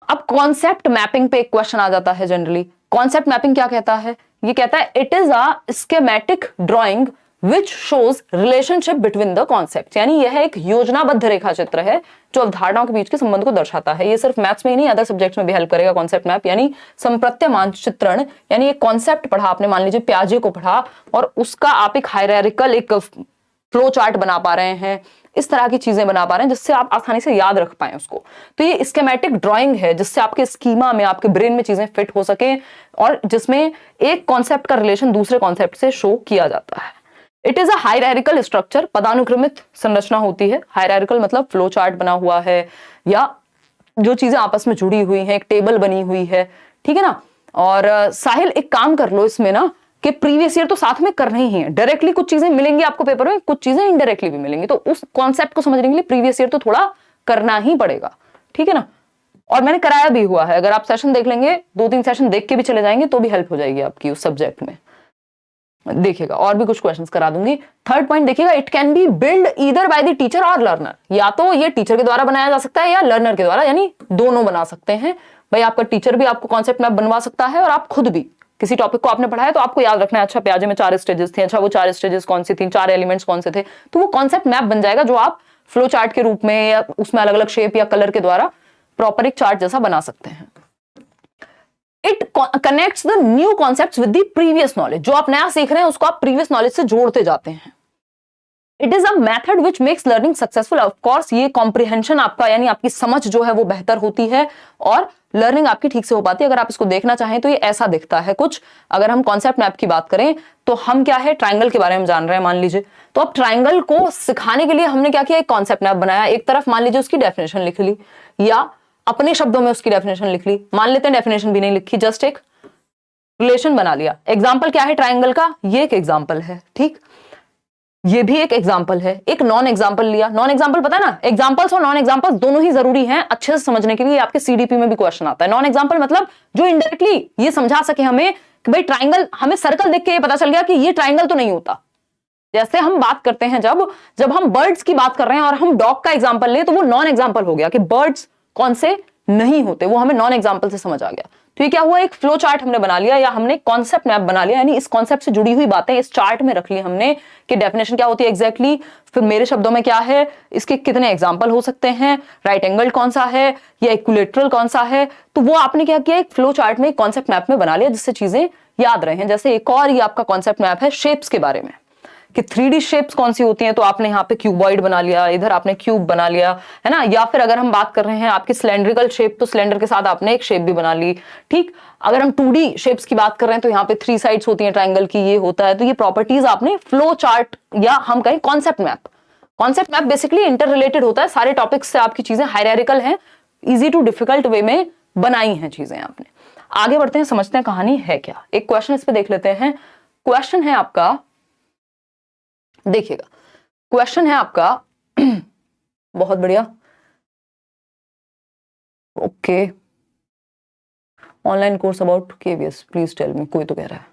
अब कॉन्सेप्ट मैपिंग पे एक क्वेश्चन आ जाता है जनरली। कॉन्सेप्ट मैपिंग क्या कहता है, ये कहता है it is a schematic drawing which shows relationship between the concept. यानी यह एक योजनाबद्ध रेखा चित्र है जो अवधारणाओं के बीच के संबंध को दर्शाता है। ये सिर्फ मैथ्स में ही नहीं, अदर सब्जेक्ट्स में भी हेल्प करेगा कॉन्सेप्ट मैप। यानी संप्रत्य मानचित्रण, यानी एक कॉन्सेप्ट पढ़ा आपने, मान लीजिए प्याजे को पढ़ा, और उसका आप एक हायरार्किकल एक फ्लो चार्ट बना पा रहे हैं, इस तरह की चीजें बना पा रहे हैं जिससे आप आसानी से याद रख पाए उसको। तो ये स्कीमेटिक ड्राइंग है जिससे आपके स्कीमा में, आपके ब्रेन में चीजें फिट हो सके, और जिसमें एक कॉन्सेप्ट का रिलेशन दूसरे कॉन्सेप्ट से शो किया जाता है। It is a hierarchical structure, पदानुक्रमित संरचना होती है। हायरार्किकल मतलब फ्लो चार्ट बना हुआ है या जो चीजें आपस में जुड़ी हुई हैं, एक टेबल बनी हुई है, ठीक है ना। और साहिल एक काम कर लो इसमें ना कि प्रीवियस ईयर तो साथ में करना ही है, डायरेक्टली कुछ चीजें मिलेंगी आपको पेपर में, कुछ चीजें इनडायरेक्टली भी मिलेंगी, तो उस कॉन्सेप्ट को समझने के लिए प्रीवियस ईयर तो थोड़ा करना ही पड़ेगा, ठीक है ना। और मैंने कराया भी हुआ है, अगर आप सेशन देख लेंगे, 2-3 सेशन देख के भी चले जाएंगे तो भी हेल्प हो जाएगी आपकी उस सब्जेक्ट में। देखिएगा और भी कुछ क्वेश्चंस करा दूंगी। थर्ड पॉइंट देखिएगा, it can be build either by the teacher और लर्नर, या तो ये टीचर के द्वारा बनाया जा सकता है या लर्नर के द्वारा, यानी दोनों बना सकते हैं। भाई आपका टीचर भी आपको कॉन्सेप्ट मैप बनवा सकता है और आप खुद भी, किसी टॉपिक को आपने पढ़ा है तो आपको याद रखना है, अच्छा प्याजे में 4 स्टेजेस थे, अच्छा वो 4 स्टेजेस कौन सी थी, 4 एलिमेंट्स कौन से थे, तो वो कॉन्सेप्ट मैप बन जाएगा जो आप फ्लो चार्ट के रूप में या उसमें अलग अलग शेप या कलर के द्वारा प्रॉपर एक चार्ट जैसा बना सकते हैं। It connects the new concepts with the previous knowledge, जो आप नया सीख रहे हैं उसको आप प्रीवियस नॉलेज से जोड़ते जाते हैं। It is a method which makes learning successful, of course ये कॉम्प्रिहेंशन आपका यानी आपकी समझ जो है वो बेहतर होती है और लर्निंग आपकी ठीक से हो पाती है। अगर आप इसको देखना चाहें तो ये ऐसा दिखता है कुछ। अगर हम कॉन्सेप्ट मैप की बात करें तो हम क्या है, ट्राइंगल के बारे में जान रहे हैं मान लीजिए, तो अब ट्राइंगल को सिखाने के लिए हमने क्या किया, एक कॉन्सेप्ट मैप बनाया। एक तरफ मान लीजिए उसकी डेफिनेशन लिख ली या अपने शब्दों में उसकी डेफिनेशन लिख ली, मान लेते हैं डेफिनेशन भी नहीं लिखी, जस्ट एक रिलेशन बना लिया। एग्जाम्पल क्या है ट्राइंगल का, ये एक एग्जाम्पल है, ठीक, ये भी एक एग्जाम्पल है। एक नॉन एग्जाम्पल लिया, नॉन एग्जाम्पल पता है ना, एग्जाम्पल्स और नॉन एग्जाम्पल्स दोनों ही जरूरी हैं अच्छे से समझने के लिए, आपके सीडीपी में भी क्वेश्चन आता है। नॉन एग्जाम्पल मतलब जो इनडायरेक्टली ये समझा सके हमें कि भाई ट्राइंगल, हमें सर्कल देख के ये पता चल गया कि ये ट्राइंगल तो नहीं होता। जैसे हम बात करते हैं जब हम बर्ड्स की बात कर रहे हैं और हम डॉग का एग्जाम्पल ले, तो वो नॉन एग्जाम्पल हो गया कि बर्ड्स कौन से नहीं होते, वो हमें नॉन एग्जाम्पल से समझ आ गया। तो ये क्या हुआ, एक फ्लो चार्ट हमने बना लिया या हमने कॉन्सेप्ट मैप बना लिया, यानी इस कॉन्सेप्ट से जुड़ी हुई बातें इस चार्ट में रख ली हमने कि डेफिनेशन क्या होती है एग्जैक्टली, फिर मेरे शब्दों में क्या है, इसके कितने एग्जाम्पल हो सकते हैं, राइट एंगल कौन सा है या इक्विलेटरल कौन सा है, तो वो आपने क्या किया, एक फ्लो चार्ट में कॉन्सेप्ट मैप में बना लिया जिससे चीजें याद रहे। जैसे एक और ये आपका कॉन्सेप्ट मैप है शेप्स के बारे में कि 3D शेप्स कौन सी होती हैं, तो आपने यहाँ पे क्यूबॉइड बना लिया, इधर आपने क्यूब बना लिया, है ना। या फिर अगर हम बात कर रहे हैं आपकी सिलेंड्रिकल शेप, तो सिलेंडर के साथ आपने एक शेप भी बना ली, ठीक। अगर हम 2D शेप्स की बात कर रहे हैं तो यहाँ पे 3 साइड्स होती हैं ट्राइंगल की, ये होता है। तो ये प्रॉपर्टीज आपने फ्लो चार्ट या हम कहें concept map basically inter related होता है, सारे टॉपिक्स से आपकी चीजें हायरार्किकल हैं, इजी टू डिफिकल्ट वे में बनाई हैं चीजें आपने। आगे बढ़ते हैं, समझते हैं कहानी है क्या। एक क्वेश्चन इस पे देख लेते हैं। क्वेश्चन है आपका, देखिएगा क्वेश्चन है आपका बहुत बढ़िया, okay, online course about KVS please tell me, कोई तो कह रहा है।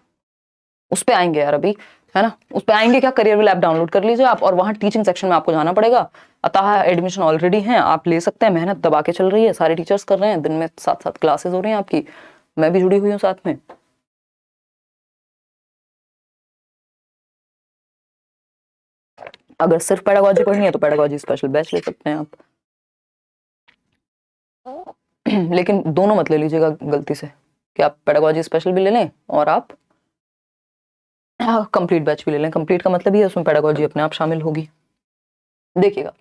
उस पे आएंगे यार अभी, है ना, उस पे आएंगे क्या, करियर विल ऐप डाउनलोड कर लीजिए आप और वहां टीचिंग सेक्शन में आपको जाना पड़ेगा। अतः एडमिशन ऑलरेडी है, आप ले सकते हैं, मेहनत दबा के चल रही है, सारे टीचर्स कर रहे हैं, दिन में 7-7 क्लासेस हो रही हैं आपकी, मैं भी जुड़ी हुई हूँ साथ में। अगर सिर्फ पेडागोजी पढ़नी है तो पेडागोजी स्पेशल बैच ले सकते हैं आप, लेकिन दोनों मत ले लीजिएगा गलती से कि आप पेडागोजी स्पेशल भी ले लें और आप कंप्लीट बैच भी ले लें। कंप्लीट का मतलब ही है उसमें पेडागोजी अपने आप शामिल होगी। देखिएगा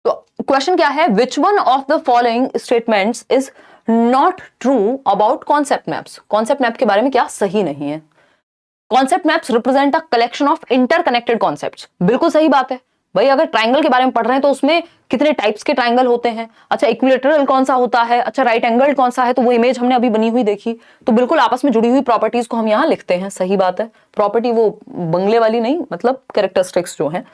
तो क्वेश्चन क्या है, which one of the following statements is not true about concept maps. Concept map के बारे में क्या सही नहीं है। Concept maps represent a collection of interconnected concepts, बिल्कुल सही बात है भाई। अगर ट्राइंगल के बारे में पढ़ रहे हैं तो उसमें कितने टाइप्स के ट्राइंगल होते हैं, अच्छा इक्विलेटरल कौन सा होता है, अच्छा राइट एंगल कौन सा है, तो वो इमेज हमने अभी बनी हुई देखी, तो बिल्कुल आपस में जुड़ी हुई प्रॉपर्टीज को हम यहाँ लिखते हैं, सही बात है। प्रॉपर्टी वो बंगले वाली नहीं, मतलब कैरेक्टरिस्टिक्स जो है।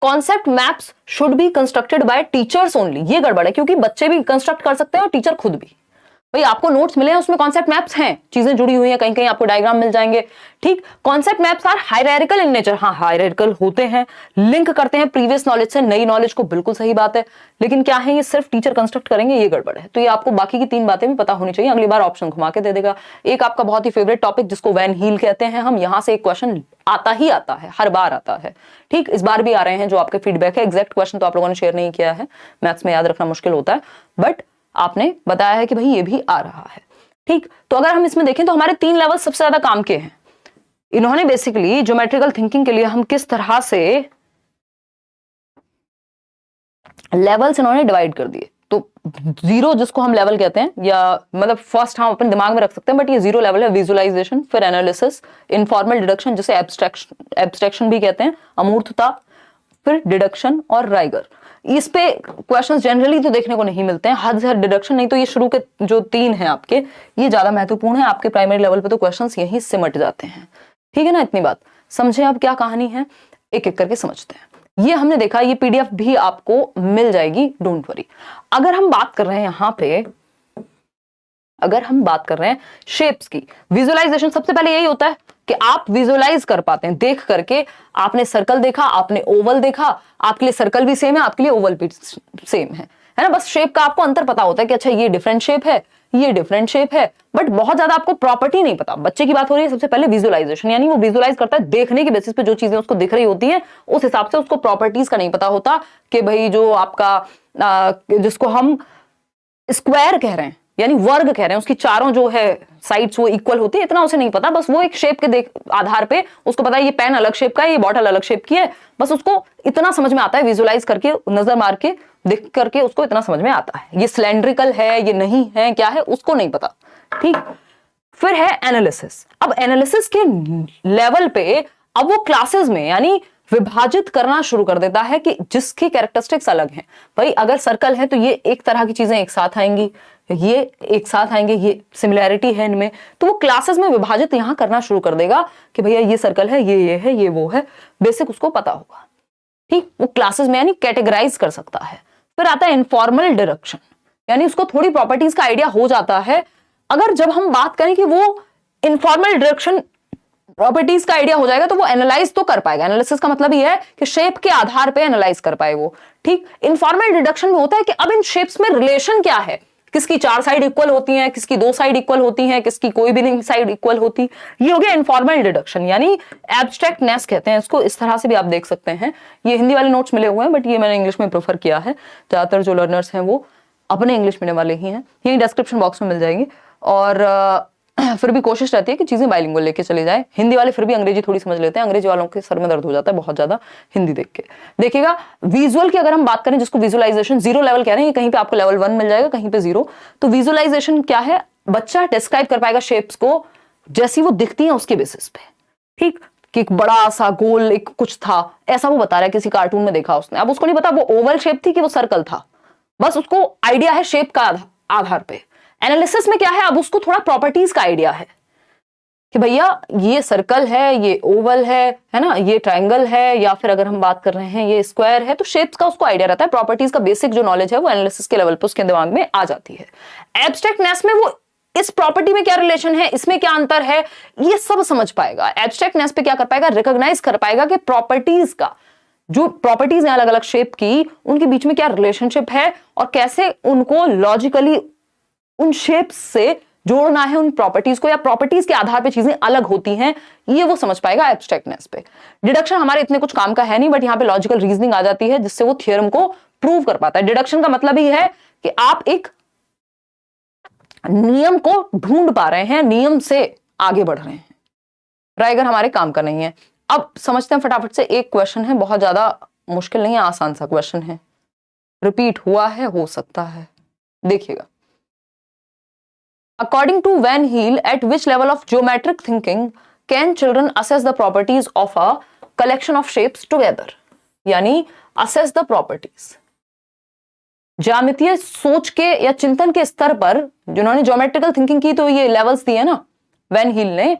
Concept maps should be constructed by teachers only, ये गड़बड़ है, क्योंकि बच्चे भी कंस्ट्रक्ट कर सकते हैं और टीचर खुद भी। भाई आपको नोट्स मिले हैं उसमें कॉन्सेप्ट मैप्स हैं, चीजें जुड़ी हुई हैं, कहीं कहीं आपको डायग्राम मिल जाएंगे, ठीक। Concept maps are hierarchical in nature, हाँ हायरार्किकल होते हैं, लिंक करते हैं प्रीवियस नॉलेज से नई नॉलेज को, बिल्कुल सही बात है। लेकिन क्या है, ये सिर्फ टीचर कंस्ट्रक्ट करेंगे, ये गड़बड़ है। तो ये आपको बाकी की 3 बातें भी पता होनी चाहिए, अगली बार ऑप्शन घुमा के दे देगा। एक आपका बहुत ही फेवरेट टॉपिक जिसको वैन हील कहते हैं हम, यहाँ से एक क्वेश्चन आता ही आता है, हर बार आता है, ठीक। इस बार भी आ रहे हैं जो आपके फीडबैक है। एग्जैक्ट क्वेश्चन तो आप लोगों ने शेयर नहीं किया है, मैथ्स में याद रखना मुश्किल होता है, बट आपने बताया है कि भाई ये भी आ रहा है, ठीक। तो अगर हम इसमें देखें तो हमारे 3 लेवल सबसे ज्यादा काम के हैं। इन्होंने बेसिकली ज्योमेट्रिकल थिंकिंग के लिए हम किस तरह से लेवल्स इन्होंने डिवाइड कर दिए, तो जीरो जिसको हम लेवल कहते हैं, या मतलब फर्स्ट हम अपने दिमाग में रख सकते हैं, बट ये जीरो लेवल है। विजुअलाइजेशन, फिर एनालिसिस, इनफॉर्मल डिडक्शन जिसे एब्स्ट्रैक्शन भी कहते हैं, अमूर्तता, फिर डिडक्शन और राइगर। इस पे क्वेश्चंस जनरली तो देखने को नहीं मिलते हैं, हद से हद डिडक्शन, नहीं तो ये शुरू के जो 3 हैं आपके, ये ज्यादा महत्वपूर्ण है। आपके प्राइमरी लेवल पे तो क्वेश्चंस यहीं सिमट जाते हैं। ठीक है ना, इतनी बात समझे। अब क्या कहानी है, एक एक करके समझते हैं। ये हमने देखा, ये पीडीएफ भी आपको मिल जाएगी, डोंट वरी। अगर हम बात कर रहे हैं यहां पे, अगर हम बात कर रहे हैं शेप्स की, विजुअलाइजेशन सबसे पहले यही होता है कि आप विजुअलाइज कर पाते हैं देख करके। आपने सर्कल देखा, आपने ओवल देखा, आपके लिए सर्कल भी सेम है, आपके लिए ओवल भी सेम है ना। बस शेप का आपको अंतर पता होता है कि अच्छा ये डिफरेंट शेप है, ये डिफरेंट शेप है, बट बहुत ज्यादा आपको प्रॉपर्टी नहीं पता। बच्चे की बात हो रही है सबसे पहले विजुअलाइजेशन, यानी वो विजुअलाइज करता है देखने के बेसिस पे, जो चीजें उसको दिख रही होती हैं उस हिसाब से, उसको प्रॉपर्टीज का नहीं पता होता कि भाई जो आपका जिसको हम स्क्वायर कह रहे हैं यानी वर्ग कह रहे हैं, उसकी चारों जो है साइड्स वो इक्वल होती है, इतना उसे नहीं पता। बस वो एक शेप के आधार पे उसको पता है ये पेन अलग शेप का है, ये बॉटल अलग शेप की है, बस उसको इतना समझ में आता है, विजुअलाइज करके, नजर मार के, देख करके उसको इतना समझ में आता है। ये सिलेंड्रिकल है, ये नहीं है, क्या है उसको नहीं पता। ठीक, फिर है एनालिसिस। अब एनालिसिस के लेवल पे अब वो क्लासेस में यानी विभाजित करना शुरू कर देता है कि जिसकी कैरेक्टरिस्टिक्स अलग हैं। भाई अगर सर्कल है तो ये एक तरह की चीजें एक साथ आएंगी, ये एक साथ आएंगे, ये सिमिलैरिटी है इनमें, तो वो क्लासेस में विभाजित यहां करना शुरू कर देगा कि भैया ये सर्कल है, ये है, ये वो है, बेसिक उसको पता होगा। ठीक, वो क्लासेस में यानी कैटेगराइज कर सकता है। फिर आता है इनफॉर्मल डिडक्शन, यानी उसको थोड़ी प्रॉपर्टीज का आइडिया हो जाता है। अगर जब हम बात करें कि वो इनफॉर्मल डिडक्शन प्रॉपर्टीज का आइडिया हो जाएगा तो वो एनालाइज तो कर पाएगा। एनालिसिस का मतलब ये है कि शेप के आधार पे एनालाइज कर पाए वो। ठीक, इनफॉर्मल डिडक्शन में होता है कि अब इन शेप्स में रिलेशन क्या है, किसकी 4 साइड इक्वल होती हैं, किसकी 2 साइड इक्वल होती हैं, किसकी कोई भी नहीं साइड इक्वल होती। ये हो गया इनफॉर्मल डिडक्शन, यानी एब्स्ट्रैक्टनेस कहते हैं इसको। इस तरह से भी आप देख सकते हैं। ये हिंदी वाले नोट्स मिले हुए हैं, बट ये मैंने इंग्लिश में प्रेफर किया है। ज्यादातर जो लर्नर्स हैं वो अपने इंग्लिश मीडियम वाले ही हैं, यही डिस्क्रिप्शन बॉक्स में मिल जाएंगे। और फिर भी कोशिश रहती है कि चीजें बाइलिंगुअल लेके चले जाए। हिंदी वाले फिर भी अंग्रेजी थोड़ी समझ लेते हैं, अंग्रेजी वालों के सर में दर्द हो जाता है बहुत ज्यादा हिंदी देख के। देखिएगा विजुअल की अगर हम बात करें, जिसको विजुअलाइजेशन जीरो लेवल कह रहे हैं, ये कहीं पे आपको लेवल 1 मिल जाएगा, कहीं पे 0। तो विजुअलाइजेशन क्या है, बच्चा डिस्क्राइब कर पाएगा शेप्स को जैसी वो दिखती है उसके बेसिस पे। ठीक, कि एक बड़ा सा गोल एक कुछ था, ऐसा वो बता रहा है, किसी कार्टून में देखा उसने। अब उसको नहीं पता वो ओवल शेप थी कि वो सर्कल था, बस उसको आइडिया है शेप का आधार पे। एनालिसिस में क्या है, अब उसको थोड़ा प्रॉपर्टीज का आइडिया है कि भैया ये सर्कल है, ये ओवल है ना, ये ट्रायंगल है, या फिर अगर हम बात कर रहे हैं ये स्क्वायर है, तो शेप्स का उसको आइडिया रहता है। प्रॉपर्टीज का बेसिक जो नॉलेज है वो एनालिसिस के लेवल पे उसके दिमाग में आ जाती है। एब्स्ट्रैक्टनेस में वो इस प्रॉपर्टी में क्या रिलेशन है, इसमें क्या अंतर है, ये सब समझ पाएगा। एब्स्ट्रैक्टनेस पे क्या कर पाएगा, रिकॉग्नाइज कर पाएगा कि प्रॉपर्टीज का, जो प्रॉपर्टीज हैं अलग अलग शेप की, उनके बीच में क्या रिलेशनशिप है और कैसे उनको लॉजिकली उन शेप्स से जोड़ना है उन प्रॉपर्टीज को, या प्रॉपर्टीज के आधार पे चीजें अलग होती हैं, ये वो समझ पाएगा एब्स्ट्रैक्टनेस पे। डिडक्शन हमारे इतने कुछ काम का है नहीं, बट यहां पे लॉजिकल रीजनिंग आ जाती है जिससे वो थ्योरम को प्रूव कर पाता है। डिडक्शन का मतलब ही है कि आप एक नियम को ढूंढ पा रहे हैं, नियम से आगे बढ़ रहे हैं। राइगर हमारे काम का नहीं है। अब समझते हैं फटाफट से। एक क्वेश्चन है, बहुत ज्यादा मुश्किल नहीं है, आसान सा क्वेश्चन है, रिपीट हुआ है, हो सकता है, देखिएगा। According to Van Heel, at which level of geometric thinking can children assess the properties of a collection of shapes together? यानी assess the properties. ज्यामितीय सोच के या चिंतन के स्तर पर जिन्होंने ज्योमेट्रिकल थिंकिंग की, तो ये लेवल्स दिए ना वैन हील ने,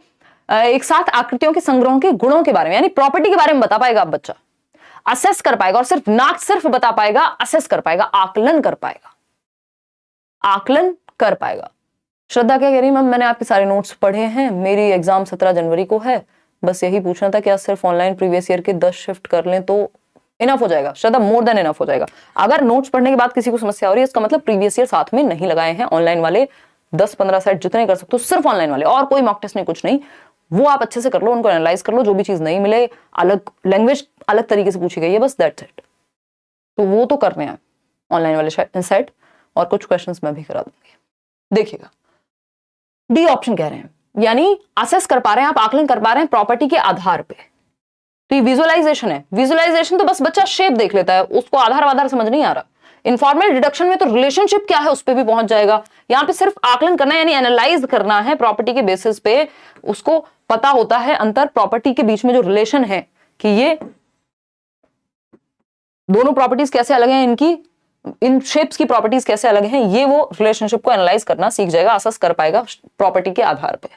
एक साथ आकृतियों के संग्रहों के गुणों के बारे में यानी प्रॉपर्टी के बारे में बता पाएगा। अब बच्चा असेस कर पाएगा, और सिर्फ ना सिर्फ बता पाएगा, असेस कर पाएगा, आकलन कर पाएगा, आकलन कर पाएगा। श्रद्धा क्या कह रही, मैम मैंने आपके सारे नोट्स पढ़े हैं, मेरी एग्जाम 17 जनवरी को है, बस यही पूछना था, क्या सिर्फ ऑनलाइन प्रीवियस ईयर के 10 शिफ्ट कर लें तो इनफ हो जाएगा? श्रद्धा, मोर देन इनफ हो जाएगा। अगर नोट्स पढ़ने के बाद किसी को समस्या हो रही है, इसका मतलब प्रीवियस ईयर साथ में नहीं लगाए हैं। ऑनलाइन वाले 10-15 सेट जितने कर सकते हो, सिर्फ ऑनलाइन वाले, और कोई मॉक टेस्ट नहीं, कुछ नहीं, वो आप अच्छे से कर लो, उनको एनालाइज कर लो, जो भी चीज नहीं मिले, अलग लैंग्वेज अलग तरीके से पूछी गई है, बस दैट्स इट। तो वो तो करने हैं ऑनलाइन वाले सेट, और कुछ क्वेश्चंस मैं भी करा दूंगी। देखिएगा डी ऑप्शन कह रहे हैं, यानी असेस कर पा रहे हैं आप, आकलन कर पा रहे हैं प्रॉपर्टी के आधार पे। तो ये विजुअलाइजेशन है। विजुअलाइजेशन तो बस बच्चा शेप देख लेता है, उसको आधार समझ नहीं आ रहा। इनफॉर्मल डिडक्शन में तो रिलेशनशिप क्या है उस पर भी पहुंच जाएगा। यहाँ पे सिर्फ आकलन करना है, यानी एनालाइज करना है प्रॉपर्टी के बेसिस पे, उसको पता होता है अंतर प्रॉपर्टी के बीच में जो रिलेशन है कि ये दोनों प्रॉपर्टीज कैसे अलग हैं, इनकी इन शेप्स की प्रॉपर्टीज कैसे अलग हैं, ये वो रिलेशनशिप को एनालाइज करना सीख जाएगा, असेस कर पाएगा प्रॉपर्टी के आधार पे।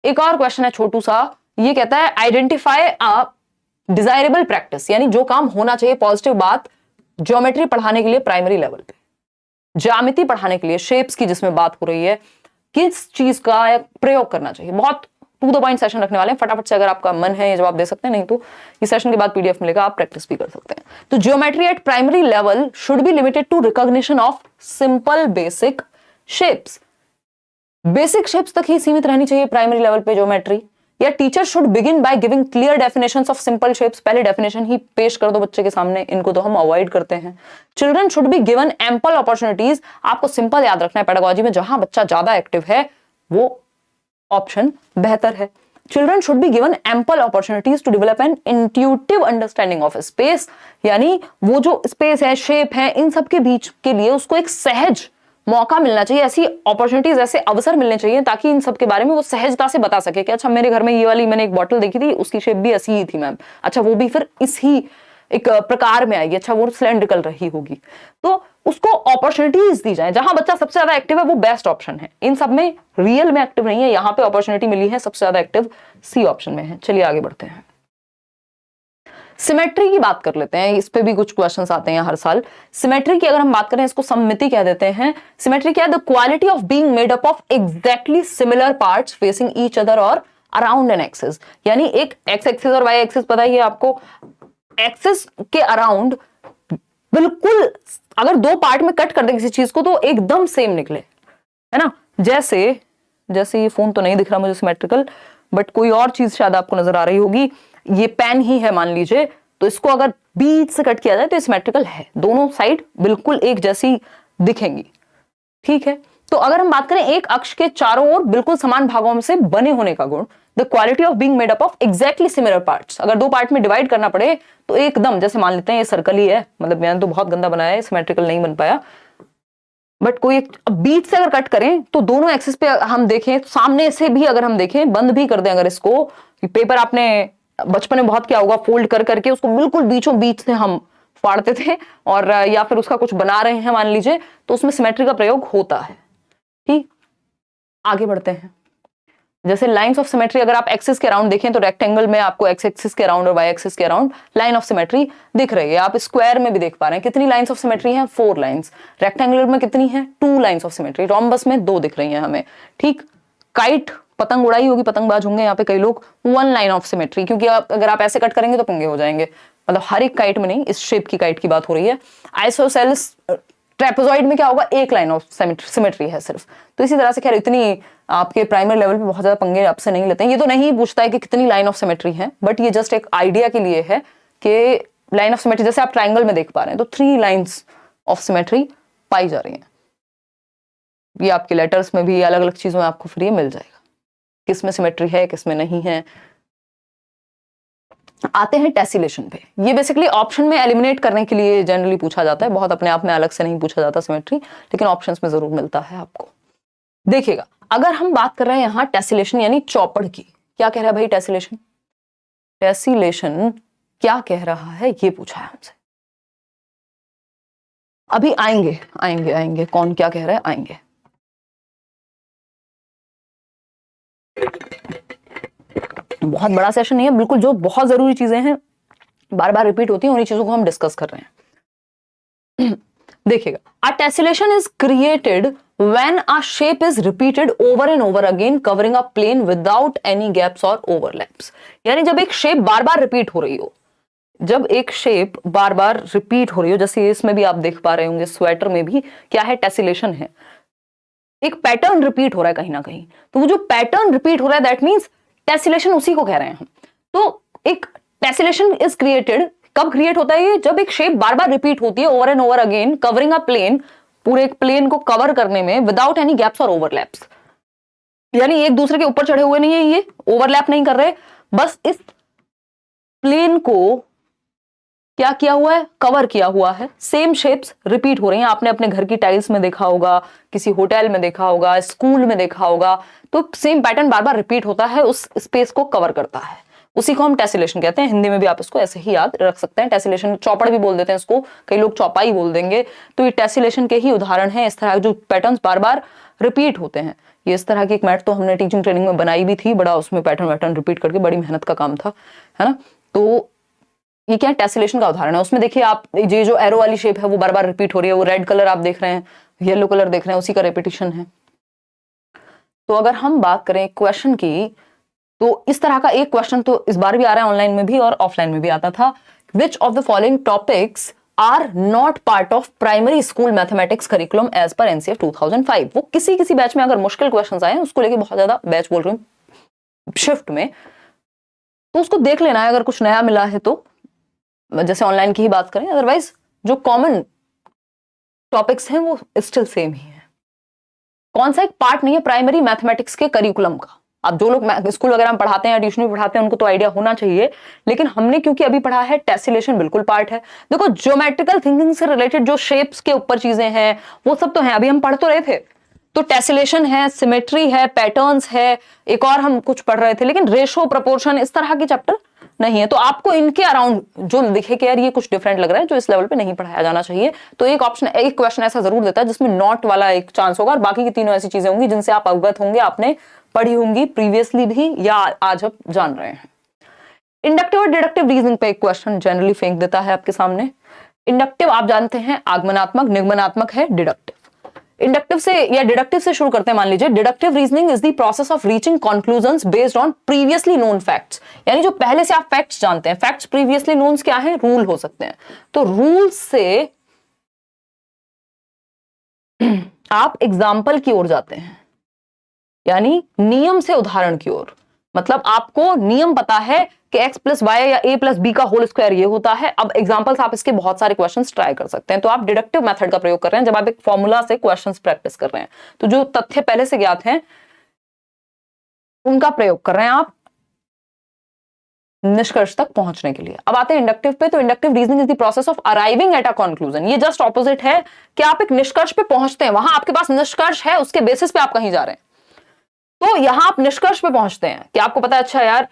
एक और क्वेश्चन है छोटू सा, ये कहता है आइडेंटिफाई अ डिजायरेबल प्रैक्टिस, यानी जो काम होना चाहिए पॉजिटिव बात ज्योमेट्री पढ़ाने के लिए प्राइमरी लेवल पे, ज्यामिति पढ़ाने के लिए शेप्स की जिसमें बात हो रही है, किस चीज का प्रयोग करना चाहिए। बहुत टू द पॉइंट सेशन रखने वाले हैं, फटाफट से अगर आपका मन है ये जवाब दे सकते हैं, नहीं तो इस सेशन के बाद पीडीएफ मिलेगा, आप प्रैक्टिस भी कर सकते हैं। तो geometry at primary level should be limited to recognition of simple basic shapes. Basic shapes तक ही सीमित रहनी चाहिए प्राइमरी लेवल पे ज्योमेट्री, या teacher should begin by giving clear definitions of simple shapes. पहले डेफिनेशन ही पेश कर दो बच्चे के सामने, इनको तो हम अवॉइड करते हैं। Children should be given ample opportunities, आपको सिंपल याद रखना है पेडागोजी में, जहां बच्चा ज्यादा एक्टिव है वो ऑप्शन बेहतर है। Children should be given ample opportunities to develop an intuitive understanding of space, यानी वो जो स्पेस है, शेप है, इन सब के बीच के लिए उसको एक सहज मौका मिलना चाहिए, ऐसी अपॉर्चुनिटीज, ऐसे अवसर मिलने चाहिए ताकि इन सब के बारे में वो सहजता से बता सके कि अच्छा मेरे घर में ये वाली मैंने एक बॉटल देखी थी, उसकी शेप भी ऐसी ही थी मैम, अच्छा वो भी फिर इस ही एक प्रकार में आएगी, अच्छा वो सिलेंड्रिकल रही होगी। तो उसको अपॉर्चुनिटीज दी जाए, जहां बच्चा सबसे ज्यादा एक्टिव है वो बेस्ट ऑप्शन है। इन सब में रियल में एक्टिव नहीं है, यहां पे अपॉर्चुनिटी मिली है, सबसे ज्यादा एक्टिव सी ऑप्शन में है। चलिए आगे बढ़ते हैं, सिमेट्री की बात कर लेते हैं, इस पे भी कुछ क्वेश्चंस आते हैं हर साल। सिमेट्री की अगर हम बात करें, इसको सममिति कह देते हैं। सिमेट्री क्या है? The quality of being made up of exactly similar parts facing each other और अराउंड एन एक्सिस, यानी एक एक्स एक्सिस और वाई एक्सिस पता ही है आपको, एक्सिस के अराउंड बिल्कुल अगर दो पार्ट में कट कर दे किसी चीज को तो एकदम सेम निकले, है ना। जैसे ये फोन तो नहीं दिख रहा मुझे सिमेट्रिकल, बट कोई और चीज शायद आपको नजर आ रही होगी, ये पेन ही है मान लीजिए, तो इसको अगर बीच से कट किया जाए तो सिमेट्रिकल है, दोनों साइड बिल्कुल एक जैसी दिखेंगी, ठीक है। तो अगर हम बात करें एक अक्ष के चारों ओर बिल्कुल समान भागों से बने होने का गुण, the quality of being made up of exactly similar parts, अगर दो पार्ट में डिवाइड करना पड़े तो एकदम, जैसे मान लेते हैं ये सर्कल ही है, मतलब मैंने तो बहुत गंदा बनाया है, सिमेट्रिकल नहीं बन पाया, बट कोई एक बीच से अगर कट करें तो दोनों एक्सिस पे हम देखें, सामने से भी अगर हम देखें, बंद भी कर दें अगर इसको, पेपर आपने बचपन में बहुत क्या होगा, फोल्ड कर करके उसको बिल्कुल बीचों बीच से हम फाड़ते थे, और या फिर उसका कुछ बना रहे हैं मान लीजिए, तो उसमें सिमेट्री का प्रयोग होता है। ठीक, आगे बढ़ते हैं। जैसे लाइंस ऑफ सिमेट्री अगर आप एक्सिस के अराउंड देखें तो रेक्टेंगल में आपको एक्स एक्सिस के अराउंड और वाई एक्सिस के अराउंड लाइन ऑफ सिमेट्री दिख रही है। आप स्क्वायर में भी देख पा रहे हैं कितनी लाइंस ऑफ सिमेट्री हैं, 4 लाइंस। रेक्टेंगुलर में कितनी है, 2 लाइंस ऑफ सिमेट्री। रोम्बस में 2 दिख रही हैं हमें। ठीक, काइट पतंग उड़ाई होगी, पतंगबाज होंगे यहाँ पे कई लोग, 1 लाइन ऑफ सिमेट्री, क्योंकि अगर आप ऐसे कट करेंगे तो पंगे हो जाएंगे, मतलब हर एक काइट में नहीं, इस शेप की काइट की बात हो रही है। आइसोसेल्स ट्रेपेजॉइड में क्या होगा, 1 लाइन ऑफ सिमेट्री है सिर्फ। तो इसी तरह से खैर इतनी आपके प्राइमरी लेवल पे बहुत ज्यादा पंगे आपसे नहीं लेते हैं। ये तो नहीं पूछता है कि कितनी लाइन ऑफ सिमेट्री है, बट ये जस्ट एक आइडिया के लिए है कि लाइन ऑफ सिमेट्री, जैसे आप ट्राइंगल में देख पा रहे हैं तो 3 लाइंस ऑफ सिमेट्री पाई जा रही हैं। ये आपके लेटर्स में भी अलग अलग चीजों में आपको फ्री मिल जाएगा, किस में सिमेट्री है किस में नहीं है। आते हैं टेसिलेशन पे। ये बेसिकली ऑप्शन में एलिमिनेट करने के लिए जनरली पूछा जाता है, बहुत अपने आप में अलग से नहीं पूछा जाता सिमेट्री, लेकिन ऑप्शंस में जरूर मिलता है आपको। देखिएगा, अगर हम बात कर रहे हैं यहाँ टेसिलेशन यानी चौपड़ की, क्या कह रहा है भाई टेसिलेशन? टेसिलेशन क्या कह रहा है ये पूछा है हमसे। अभी आएंगे कौन क्या कह रहा है, आएंगे। बहुत बड़ा सेशन नहीं है, बिल्कुल जो बहुत जरूरी चीजें हैं बार बार रिपीट होती हैं उन्हीं चीजों को हम डिस्कस कर रहे हैं। देखिएगा, a tessellation is created when a shape is repeated over and over again covering a plane without any gaps और ओवरलैप्स। यानी जब एक शेप बार बार रिपीट हो रही हो, जब एक शेप बार बार रिपीट हो रही हो, जैसे इसमें भी आप देख पा रहे होंगे, स्वेटर में भी क्या है, टेसिलेशन है, एक पैटर्न रिपीट हो रहा है कहीं ना कहीं। तो वो जो पैटर्न रिपीट हो रहा है दैट मींस टेसिलेशन, उसी को कह रहे हैं हम। तो एक टेसिलेशन इज क्रिएटेड, कब क्रिएट होता है ये, जब एक शेप बार बार रिपीट होती है over and over again covering a plane, पूरे एक प्लेन को कवर करने में, विदाउट एनी गैप्स और ओवरलैप्स। यानी एक दूसरे के ऊपर चढ़े हुए नहीं है, ये ओवरलैप नहीं कर रहे, बस इस प्लेन को क्या किया हुआ है, कवर किया हुआ है, सेम शेप्स रिपीट हो रही हैं। आपने अपने घर की टाइल्स में देखा होगा, किसी होटल में देखा होगा, स्कूल में देखा होगा, तो सेम पैटर्न बार बार रिपीट होता है, उस स्पेस को कवर करता है। उसी को हम टेसिलेशन कहते हैं। हिंदी में भी आप इसको ऐसे ही याद रख सकते हैं, टेसिलेशन। चौपड़ भी बोल देते हैं इसको, कई लोग चौपाई बोल देंगे। तो ये टेसिलेशन के ही उदाहरण है, इस तरह जो पैटर्न्स बार बार रिपीट होते हैं। ये इस तरह की एक मैट तो हमने टीचिंग ट्रेनिंग में बनाई भी थी, बड़ा उसमें पैटर्न रिपीट करके, बड़ी मेहनत का काम था, है ना। तो ये क्या टेसिलेशन का उदाहरण है। उसमें देखिए आप, ये जो एरो वाली शेप है वो बार बार रिपीट हो रही है, वो रेड कलर आप देख रहे हैं, येलो कलर देख रहे हैं, उसी का रेपिटेशन है। तो अगर हम बात करें क्वेश्चन की, तो इस तरह का एक क्वेश्चन तो इस बार भी आ रहा है, ऑनलाइन में भी और ऑफलाइन में भी आता था। Which of the following topics are not part of primary school mathematics curriculum as per NCF 2005। वो किसी किसी बैच में अगर मुश्किल क्वेश्चंस आए, उसको लेके बहुत ज्यादा बैच बोल रही हूँ शिफ्ट में, तो उसको देख लेना है अगर कुछ नया मिला है तो, जैसे ऑनलाइन की ही बात करें। अदरवाइज जो कॉमन टॉपिक्स हैं वो स्टिल सेम ही है। कौन सा एक पार्ट नहीं है प्राइमरी मैथमेटिक्स के करिकुलम का। अब जो लोग स्कूल वगैरह में पढ़ाते हैं, ट्यूशन में पढ़ाते हैं, उनको तो आइडिया होना चाहिए, लेकिन हमने क्योंकि अभी पढ़ा है, टेसिलेशन बिल्कुल पार्ट है। देखो ज्योमेट्रिकल थिंकिंग से रिलेटेड जो शेप्स के ऊपर चीजें हैं वो सब तो हैं, अभी हम पढ़ तो रहे थे। तो टेसिलेशन है, सिमेट्री है, पैटर्न्स है, एक और हम कुछ पढ़ रहे थे, लेकिन रेशो, प्रपोर्शन, इस तरह के चैप्टर नहीं है। तो आपको इनके अराउंड जो दिखे कि यार ये कुछ डिफरेंट लग रहा है, जो इस लेवल पे नहीं पढ़ाया जाना चाहिए, तो एक ऑप्शन, एक क्वेश्चन ऐसा जरूर देता है जिसमें नॉट वाला एक चांस होगा, और बाकी की तीनों ऐसी चीजें होंगी जिनसे आप अवगत होंगे, आपने पढ़ी होंगी प्रीवियसली भी या आज आप जान रहे हैं। इंडक्टिव और डिडक्टिव रीजनिंग पे एक क्वेश्चन जनरली फेंक देता है आपके सामने। इंडक्टिव आप जानते हैं आगमनात्मक, निगमनात्मक है डिडक्टिव। इंडक्टिव से या डिडक्टिव से शुरू करते हैं। मान लीजिए deductive reasoning is the process of reaching conclusions based on previously known facts, यानी जो पहले से आप फैक्ट्स जानते हैं। फैक्ट्स प्रीवियसली नोन क्या है, रूल हो सकते हैं। तो रूल से आप एग्जाम्पल की ओर जाते हैं, यानी नियम से उदाहरण की ओर। मतलब आपको नियम पता है कि x प्लस वाई या a प्लस बी का होल स्क्वायर ये होता है। अब एग्जांपल्स आप इसके बहुत सारे क्वेश्चंस ट्राई कर सकते हैं। तो आप डिडक्टिव मेथड का प्रयोग कर रहे हैं जब आप एक फॉर्मूला से क्वेश्चंस प्रैक्टिस कर रहे हैं, तो जो तथ्य पहले से ज्ञात हैं उनका प्रयोग कर रहे हैं आप निष्कर्ष तक पहुंचने के लिए। अब आते हैं इंडक्टिव पे। तो inductive reasoning is the process of arriving at a conclusion. ये जस्ट ऑपोजिट है कि आप एक निष्कर्ष पे पहुंचते हैं, वहां आपके पास निष्कर्ष है, उसके बेसिस पे आप कहीं जा रहे हैं। तो यहां आप निष्कर्ष पे पहुंचते हैं कि आपको पता है अच्छा यार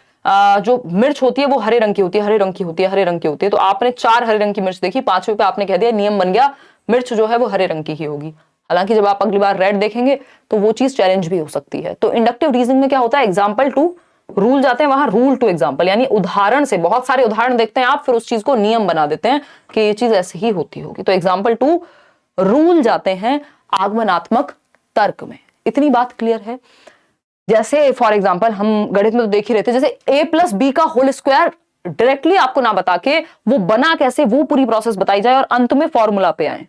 जो मिर्च होती है वो हरे रंग की होती है, हरे रंग की होती है, हरे रंग की होती है। तो आपने 4 हरे रंग की मिर्च देखी, 5वें पे आपने कह दिया, नियम बन गया, मिर्च जो है वो हरे रंग की ही होगी। हालांकि जब आप अगली बार रेड देखेंगे तो वो चीज चैलेंज भी हो सकती है। तो इंडक्टिव रीजनिंग में क्या होता है, एग्जाम्पल टू रूल जाते हैं, वहां रूल टू एग्जाम्पल, यानी उदाहरण से बहुत सारे उदाहरण देखते हैं आप, फिर उस चीज को नियम बना देते हैं कि ये चीज ऐसे ही होती होगी। तो एग्जाम्पल टू रूल जाते हैं आगमनात्मक तर्क में। इतनी बात क्लियर है। जैसे फॉर एग्जाम्पल हम गणित में तो देख ही रहे थे, जैसे a प्लस बी का होल स्क्वायर डायरेक्टली आपको ना बता के वो बना कैसे, वो पूरी प्रोसेस बताई जाए और अंत में फॉर्मूला पे आए,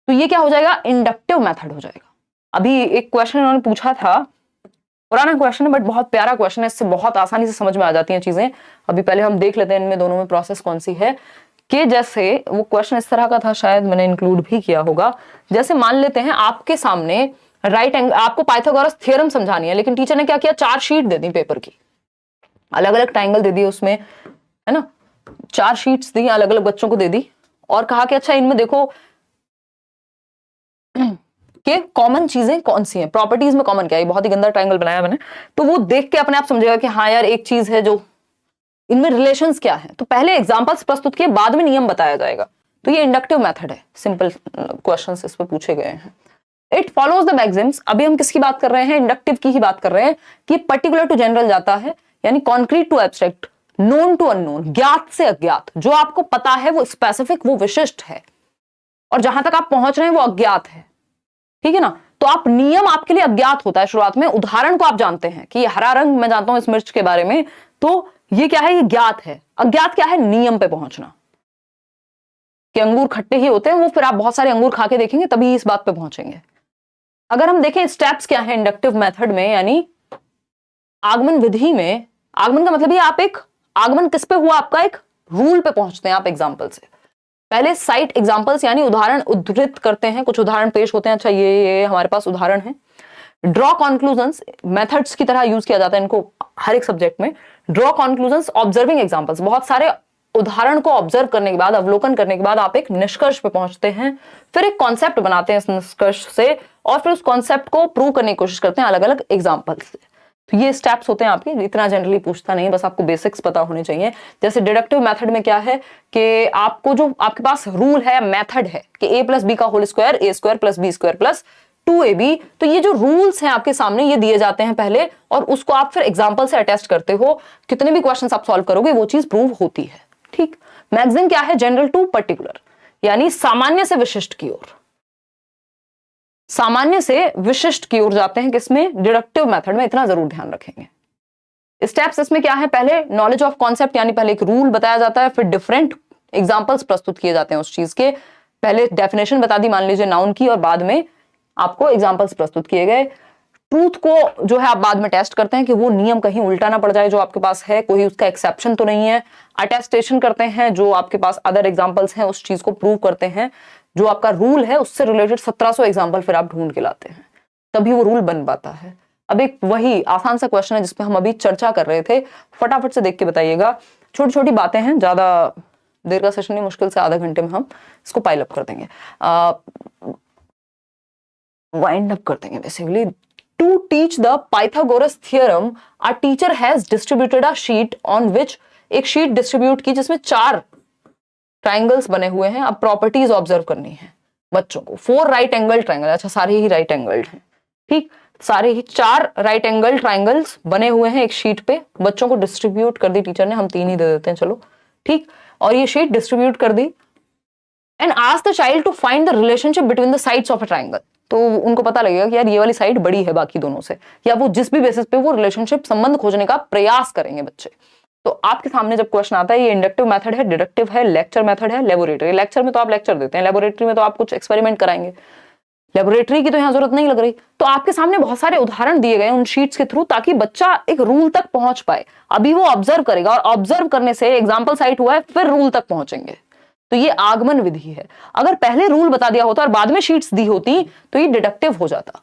तो ये क्या हो जाएगा, इंडक्टिव मेथड हो जाएगा। अभी एक क्वेश्चन उन्होंने पूछा था, पुराना क्वेश्चन है बट बहुत प्यारा क्वेश्चन है, इससे बहुत आसानी से समझ में आ जाती हैं चीजें। अभी पहले हम देख लेते हैं इनमें दोनों में प्रोसेस कौन सी है। कि जैसे वो क्वेश्चन इस तरह का था, शायद मैंने इंक्लूड भी किया होगा। जैसे मान लेते हैं आपके सामने राइट एंगल, आपको पाइथागोरस थ्योरम समझानी है, लेकिन टीचर ने क्या किया, 4 शीट दे दी पेपर की, अलग अलग ट्रायंगल दे दिए उसमें, है ना, 4 शीट्स दी, अलग अलग बच्चों को दे दी और कहा कि अच्छा इनमें देखो कि कॉमन चीजें कौन सी हैं, प्रॉपर्टीज में कॉमन क्या है। बहुत ही गंदा ट्रायंगल बनाया मैंने, तो वो देख के अपने आप समझेगा कि हाँ यार एक चीज है जो इनमें रिलेशंस क्या है। तो पहले एग्जांपल्स प्रस्तुत किए, बाद में नियम बताया जाएगा। तो ये इंडक्टिव मेथड है, सिंपल क्वेश्चंस इस पे पूछे गए हैं। इट फॉलोज द मैक्सिम्स, अभी हम किसकी बात कर रहे हैं, इंडक्टिव की ही बात कर रहे हैं, कि पर्टिकुलर टू जनरल जाता है, यानी concrete to abstract, known to unknown, ज्ञात से अज्ञात। जो आपको पता है वो स्पेसिफिक, वो विशिष्ट है, और जहां तक आप पहुंच रहे हैं वो अज्ञात है, ठीक है ना। तो आप नियम आपके लिए अज्ञात होता है शुरुआत में, उदाहरण को आप जानते हैं कि ये हरा रंग मैं जानता हूं इस मिर्च के बारे में, तो ये क्या है, ये ज्ञात है। अज्ञात क्या है, नियम पे पहुंचना, कि अंगूर खट्टे ही होते हैं, वो फिर आप बहुत सारे अंगूर खा के देखेंगे तभी इस बात पे पहुंचेंगे। अगर हम देखें स्टेप्स क्या है इंडक्टिव मेथड में, यानी आगमन विधि में, आगमन का मतलब ये आप एक आगमन किस पे हुआ, आपका एक रूल पे पहुंचते हैं आप एग्जाम्पल से। पहले साइट एग्जाम्पल्स यानी उदाहरण उद्धृत करते हैं, कुछ उदाहरण पेश होते हैं, अच्छा ये हमारे पास उदाहरण है। ड्रॉ कॉन्क्लूजन्स मेथड्स की तरह यूज किया जाता है इनको हर एक सब्जेक्ट में। ड्रॉ कॉन्क्लूजन्स ऑब्जर्विंग एग्जाम्पल्स, बहुत सारे उदाहरण को ऑब्जर्व करने के बाद, अवलोकन करने के बाद आप एक निष्कर्ष पे पहुंचते हैं, फिर एक कॉन्सेप्ट बनाते हैं इस निष्कर्ष से, और फिर उस कॉन्सेप्ट को प्रूव करने की कोशिश करते हैं अलग अलग एग्जाम्पल से। तो ये स्टेप्स होते हैं आपके, इतना जनरली पूछता नहीं, बस आपको बेसिक्स पता होने चाहिए। जैसे डिडक्टिव मेथड में क्या है कि आपको जो आपके पास रूल है, मेथड है कि a प्लस बी का whole square a square plus B square plus 2ab, तो ये जो रूल्स हैं आपके सामने ये दिए जाते हैं पहले, और उसको आप फिर एग्जाम्पल से अटेस्ट करते हो। कितने भी क्वेश्चन आप सॉल्व करोगे वो चीज प्रूव होती है। ठीक, मैक्सिम क्या है? जनरल टू पर्टिकुलर, यानी सामान्य से विशिष्ट की ओर, सामान्य से विशिष्ट की ओर जाते हैं किसमें? डिडक्टिव मेथड में। इतना जरूर ध्यान रखेंगे। स्टेप्स इसमें क्या है? पहले नॉलेज ऑफ कॉन्सेप्ट, यानी पहले एक रूल बताया जाता है, फिर डिफरेंट एग्जांपल्स प्रस्तुत किए जाते हैं उस चीज के। पहले डेफिनेशन बता दी मान लीजिए नाउन की, और बाद में आपको एग्जांपल्स प्रस्तुत किए गए। ट्रूथ को जो है आप बाद में टेस्ट करते हैं कि वो नियम कहीं उल्टा ना पड़ जाए जो आपके पास है, कोई उसका एक्सेप्शन तो नहीं है। अटेस्टेशन करते हैं, जो आपके पास अदर एग्जांपल्स हैं उस चीज को प्रूव करते हैं। जो आपका रूल है उससे रिलेटेड 1700 एग्जाम्पल फिर आप ढूंढ के लाते हैं, तभी वो रूल बन पाता है। अब एक वही आसान सा क्वेश्चन है जिसपे हम अभी चर्चा कर रहे थे, फटाफट से देख के बताइएगा। छोटी छोटी बातें हैं, ज्यादा देर का सेशन नहीं, मुश्किल से आधा घंटे में हम इसको पाइल अप कर देंगे, वाइंड अप कर देंगे basically. To teach the Pythagoras theorem a teacher has distributed a sheet on which, एक शीट डिस्ट्रीब्यूट की जिसमें 4 ट्राइंगल्स बने हुए हैं। अब प्रॉपर्टीज ऑब्जर्व करनी है बच्चों को। 4 राइट एंगल ट्राइंगल, अच्छा सारे ही राइट एंगल्ड हैं, ठीक, सारे ही 4 राइट एंगल ट्राइंगल्स बने हुए हैं एक शीट पे। बच्चों को डिस्ट्रीब्यूट कर दी टीचर ने, हम 3 ही दे देते हैं चलो, ठीक। और ये शीट डिस्ट्रीब्यूट कर दी and ask the child to find the relationship between the sides of a triangle. तो उनको पता लगेगा कि यार ये वाली साइड बड़ी है बाकी दोनों से, या वो जिस भी बेसिस पे वो रिलेशनशिप, संबंध खोजने का प्रयास करेंगे बच्चे। तो आपके सामने जब क्वेश्चन आता है, ये इंडक्टिव मेथड है, डिडक्टिव है, लेक्चर मेथड है, लेबोरेटरी। लेक्चर में तो आप लेक्चर देते हैं, लेबोरेटरी में तो आप कुछ एक्सपेरिमेंट कराएंगे। लेबोरेटरी की तो यहाँ जरूरत नहीं लग रही। तो आपके सामने बहुत सारे उदाहरण दिए गए उन शीट्स के थ्रू, ताकि बच्चा एक रूल तक पहुंच पाए। अभी वो ऑब्जर्व करेगा, और ऑब्जर्व करने से एग्जाम्पल साइट हुआ है, फिर रूल तक पहुंचेंगे। तो ये आगमन विधि है। अगर पहले रूल बता दिया होता और बाद में शीट्स दी होती तो ये डिडक्टिव हो जाता,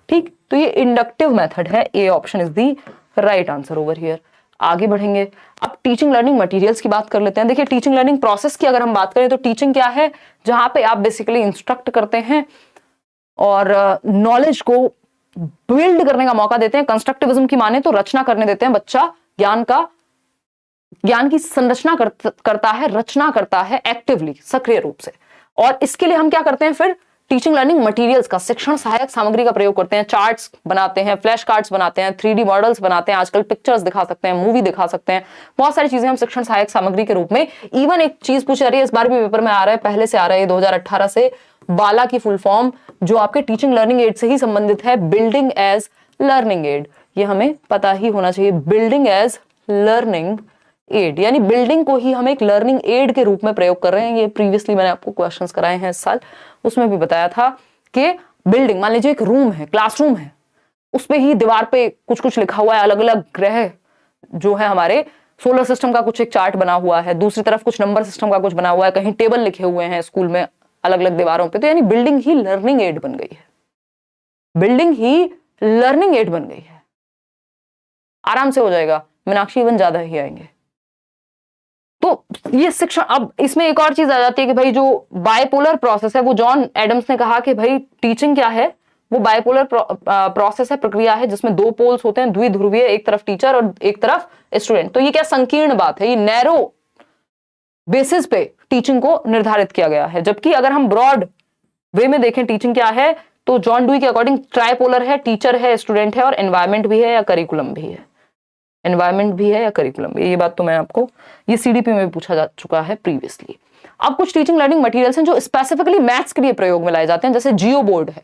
ठीक। तो ये इंडक्टिव मेथड है। A option is the right answer over here. आगे बढ़ेंगे, अब टीचिंग लर्निंग मटेरियल्स की बात कर लेते हैं। देखिए टीचिंग लर्निंग प्रोसेस की अगर हम बात करें तो टीचिंग क्या है? जहां पे आप बेसिकली इंस्ट्रक्ट करते हैं और नॉलेज को बिल्ड करने का मौका देते हैं। कंस्ट्रक्टिविज्म की माने तो रचना करने देते हैं। बच्चा ज्ञान की संरचना करता है, रचना करता है एक्टिवली, सक्रिय रूप से। और इसके लिए हम क्या करते हैं? फिर टीचिंग लर्निंग मटेरियल्स का, शिक्षण सहायक सामग्री का प्रयोग करते हैं। चार्ट्स बनाते हैं, फ्लैश कार्ड्स बनाते हैं, 3D मॉडल्स बनाते हैं, आजकल पिक्चर्स दिखा सकते हैं, मूवी दिखा सकते हैं, बहुत सारी चीजें हम शिक्षण सहायक सामग्री के रूप में। इवन एक चीज पूछी जा रही है, इस बार भी पेपर में आ रहा है, पहले से आ रहा है 2018 से, बाला की फुल फॉर्म जो आपके टीचिंग लर्निंग एड से ही संबंधित है, बिल्डिंग एज लर्निंग एड। ये हमें पता ही होना चाहिए, बिल्डिंग एज लर्निंग एड, यानी बिल्डिंग को ही हम एक लर्निंग एड के रूप में प्रयोग कर रहे हैं। ये प्रीवियसली मैंने आपको क्वेश्चंस कराए हैं इस साल, उसमें भी बताया था कि बिल्डिंग, मान लीजिए एक रूम है, क्लासरूम है, उसपे ही दीवार पे कुछ कुछ लिखा हुआ है, अलग अलग ग्रह जो है हमारे सोलर सिस्टम का कुछ एक चार्ट बना हुआ है, दूसरी तरफ कुछ नंबर सिस्टम का कुछ बना हुआ है, कहीं टेबल लिखे हुए हैं स्कूल में अलग अलग दीवारों पे। तो यानी बिल्डिंग ही लर्निंग एड बन गई है, बिल्डिंग ही लर्निंग एड बन गई है। आराम से हो जाएगा, मीनाक्षी इवन ज्यादा ही आएंगे। तो ये शिक्षण, अब इसमें एक और चीज आ जाती है कि भाई जो बायपोलर प्रोसेस है, वो जॉन एडम्स ने कहा कि भाई टीचिंग क्या है, वो बायपोलर प्रोसेस है, प्रक्रिया है जिसमें 2 पोल्स होते हैं, द्विध्रुवीय, एक तरफ टीचर और एक तरफ स्टूडेंट। तो ये क्या संकीर्ण बात है, ये नैरो बेसिस पे टीचिंग को निर्धारित किया गया है। जबकि अगर हम ब्रॉड वे में देखें टीचिंग क्या है, तो जॉन डुई के अकॉर्डिंग ट्राइपोलर है, टीचर है, स्टूडेंट है, और एनवायरमेंट भी है या करिकुलम भी है। एनवायरमेंट भी है या करिकुलम भी है, ये बात तो मैं आपको, ये सीडीपी में भी पूछा जा चुका है प्रीवियसली। अब कुछ टीचिंग लर्निंग मटेरियल्स हैं जो स्पेसिफिकली मैथ्स के लिए प्रयोग में लाए जाते हैं, जैसे जियो बोर्ड है।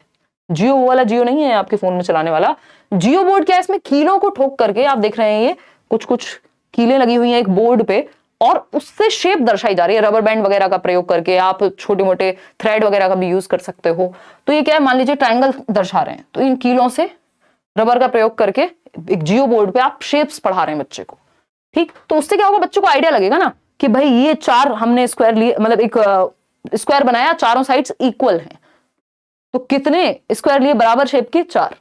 जियो वाला जियो नहीं है आपके फोन में चलाने वाला, जियो बोर्ड क्या है? इसमें कीलों को ठोक करके आप देख रहे हैं, ये कुछ कुछ कीलें लगी हुई हैं एक बोर्ड पे, और उससे शेप दर्शाई जा रही है। रबर बैंड वगैरह का प्रयोग करके आप छोटे मोटे थ्रेड वगैरह का भी यूज कर सकते हो। तो ये क्या है, मान लीजिए ट्राइंगल दर्शा रहे हैं, तो इन कीलों से रबर का प्रयोग करके एक जियो बोर्ड पे आप शेप्स पढ़ा रहे हैं बच्चे को, ठीक। तो उससे क्या होगा, बच्चों को आइडिया लगेगा ना कि भाई ये 4 हमने स्क्वायर लिए, मतलब एक स्क्वायर बनाया, चारों साइड्स इक्वल हैं, तो कितने स्क्वायर लिए बराबर शेप के? 4।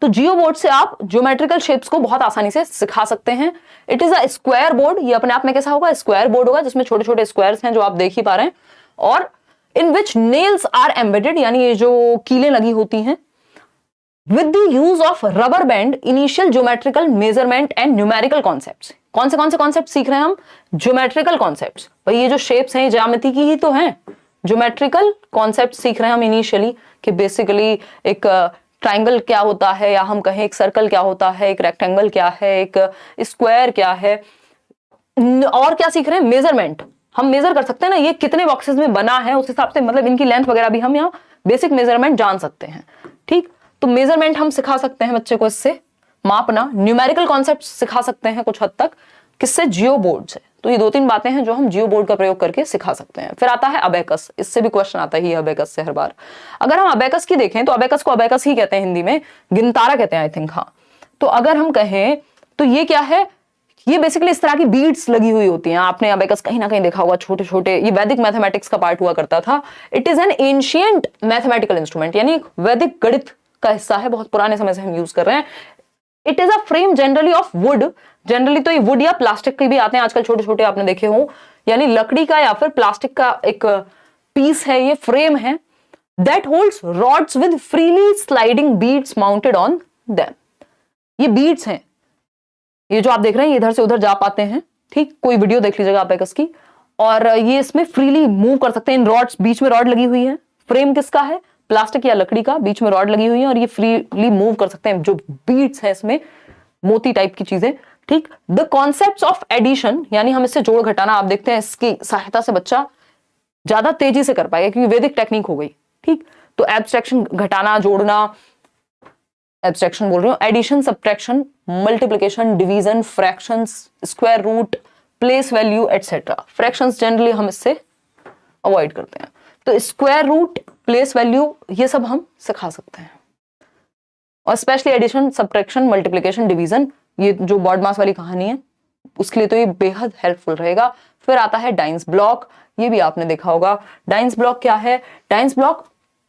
तो जियो बोर्ड से आप ज्योमेट्रिकल शेप्स को बहुत आसानी से सिखा सकते हैं। It is a square board, ये अपने आप में कैसा होगा, स्क्वायर बोर्ड होगा जिसमें छोटे छोटे स्क्वायर्स हैं जो आप देख ही पा रहे हैं, और इन विच नेल्स आर एम्बेडेड, यानी ये जो कीलें लगी होती हैं, with the use of rubber band, initial geometrical measurement and numerical concepts. कौन से कॉन्सेप्ट सीख रहे हैं हम, ज्योमेट्रिकल कॉन्सेप्ट्स। भाई ये जो शेप्स हैं ज्यामिति की ही तो हैं, ज्योमेट्रिकल कॉन्सेप्ट सीख रहे हैं हम इनिशियली, कि बेसिकली एक ट्राइंगल क्या होता है, या हम कहें एक सर्कल क्या होता है, एक रेक्टेंगल क्या है, एक स्क्वायर क्या है, और क्या सीख रहे हैं, मेजरमेंट। हम मेजर कर सकते हैं ना ये कितने बॉक्सेस में बना है, उस हिसाब से मतलब इनकी लेंथ वगैरह भी हम यहाँ बेसिक मेजरमेंट जान सकते हैं। ठीक, तो मेजरमेंट हम सिखा सकते हैं बच्चे को, इससे मापना। न्यूमेरिकल कॉन्सेप्ट सिखा सकते हैं कुछ हद तक, किससे, जियो बोर्ड से। तो ये 2-3 बातें हैं जो हम जियो बोर्ड का प्रयोग करके सिखा सकते हैं। फिर आता है अबेकस, इससे भी क्वेश्चन आता ही है अबेकस से हर बार। अगर हम अबेकस की देखें तो अबेकस को अबेकस ही कहते हैं हिंदी में, गिनतारा कहते हैं आई थिंक, हाँ। तो अगर हम कहें तो ये क्या है, ये बेसिकली इस तरह की बीड्स लगी हुई होती हैं। आपने अबेकस कहीं ना कहीं देखा होगा, छोटे छोटे, ये वैदिक मैथमेटिक्स का पार्ट हुआ करता था। It is N ancient mathematical instrument, यानी वैदिक गणित का हिस्सा है, बहुत पुराने समय से हम यूज कर रहे हैं। It is a frame generally of would, generally तो ये वुड या प्लास्टिक के भी आते हैं आजकल, छोटे छोटे आपने देखे हो, यानी लकड़ी का या फिर प्लास्टिक का एक पीस है, ये फ्रेम है। That holds rods with freely sliding beads mounted on them. ये बीड्स हैं, ये जो आप देख रहे हैं, ये इधर से उधर जा पाते हैं। ठीक, कोई वीडियो देख लीजिएगा आप अबेकस की, और ये इसमें फ्रीली मूव कर सकते हैं। इन रॉड्स, बीच में रॉड लगी हुई है। फ्रेम किसका है, प्लास्टिक या लकड़ी का, बीच में रॉड लगी हुई है, और ये फ्रीली मूव कर सकते हैं। जो बीड्स है इसमें मोती टाइप की चीजें। ठीक, द कॉन्सेप्ट्स ऑफ एडिशन, यानी हम इससे जोड़ घटाना, आप देखते हैं इसकी सहायता से बच्चा ज्यादा तेजी से कर पाएगा क्योंकि वैदिक टेक्निक हो गई। ठीक, तो एब्स्ट्रैक्शन, घटाना, जोड़ना, एब्स्ट्रैक्शन बोल रही हूँ, addition, subtraction, multiplication, division, fractions, square root, place value etcetera. Fractions generally हम इससे अवॉइड करते हैं। तो स्क्वायर रूट, प्लेस वैल्यू, ये सब हम सिखा सकते हैं। और specially addition, subtraction, multiplication, division, ये जो बॉड मास वाली कहानी है उसके लिए तो ये बेहद हेल्पफुल रहेगा। फिर आता है डाइंस ब्लॉक, ये भी आपने देखा होगा। डाइंस ब्लॉक क्या है, dice block,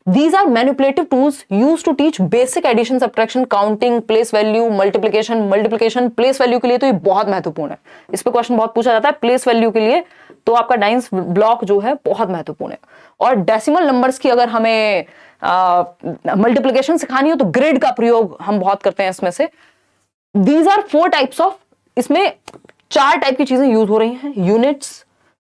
these are manipulative tools used to teach basic addition, subtraction, counting, place value, multiplication, place value के लिए तो ये बहुत महत्वपूर्ण है। इस पे क्वेश्चन बहुत पूछा जाता है place value के लिए, तो आपका डाइंस ब्लॉक जो है बहुत महत्वपूर्ण है। और डेसिमल नंबर्स की अगर हमें मल्टीप्लिकेशन सिखानी हो तो ग्रिड का प्रयोग हम बहुत करते हैं इसमें से। These are 4 types of, इसमें 4 टाइप की चीजें यूज हो रही हैं।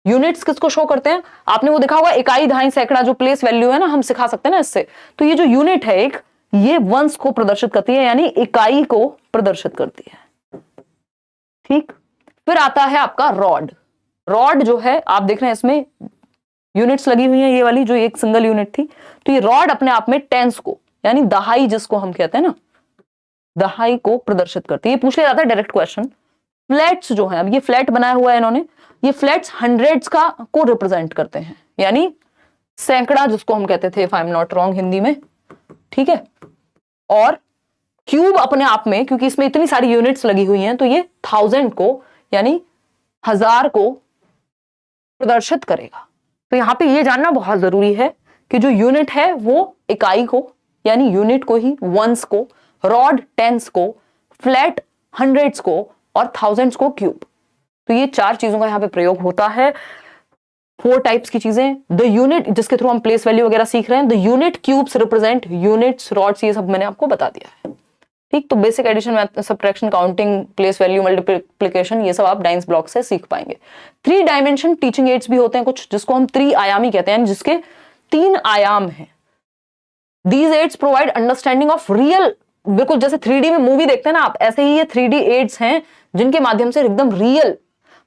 यूनिट्स किसको शो करते हैं, आपने वो देखा होगा, इकाई, दहाई, सैकड़ा, जो प्लेस वैल्यू है ना, हम सिखा सकते हैं ना इससे। तो ये जो यूनिट है एक, ये वंस को प्रदर्शित करती है, यानी इकाई को प्रदर्शित करती है। ठीक, फिर आता है आपका रॉड। रॉड जो है आप देख रहे हैं इसमें यूनिट्स लगी हुई है, ये वाली जो एक सिंगल यूनिट थी। तो ये रॉड अपने आप में टेंस को, यानी दहाई जिसको हम कहते हैं ना, दहाई को प्रदर्शित करती है। ये पूछ लिया जाता है डायरेक्ट क्वेश्चन। फ्लैट्स जो है, अब ये फ्लैट बनाया हुआ है इन्होंने, ये फ्लैट्स हंड्रेड्स का को रिप्रेजेंट करते हैं, यानी सैकड़ा जिसको हम कहते थे, if I am not wrong, Hindi में। ठीक है, और क्यूब अपने आप में, क्योंकि इसमें इतनी सारी यूनिट्स लगी हुई हैं, तो ये 1000 को, यानी 1000 को प्रदर्शित करेगा। तो यहां पे ये जानना बहुत जरूरी है कि जो यूनिट है वो इकाई को, यानी यूनिट को ही, वंस को, रॉड टेंस को, फ्लैट हंड्रेड्स को, और थाउजेंड्स को क्यूब। तो ये 4 चीजों का यहाँ पे प्रयोग होता है। 4 टाइप्स की चीजें। द यूनिट, जिसके थ्रू हम प्लेस वैल्यू वगैरह सीख रहे हैं, the unit cubes represent units, rods, ये सब मैंने आपको बता दिया है। ठीक, तो basic addition, subtraction, counting, place value, multiplication, ये सब आप डाइंस ब्लॉक से सीख पाएंगे। 3 डायमेंशन टीचिंग एड्स भी होते हैं कुछ, जिसको हम त्रिआयामी कहते हैं, जिसके 3 आयाम हैं। These aids provide understanding of real, बिल्कुल जैसे 3D में मूवी देखते हैं ना आप, ऐसे ही ये 3D एड्स हैं जिनके माध्यम से एकदम रियल,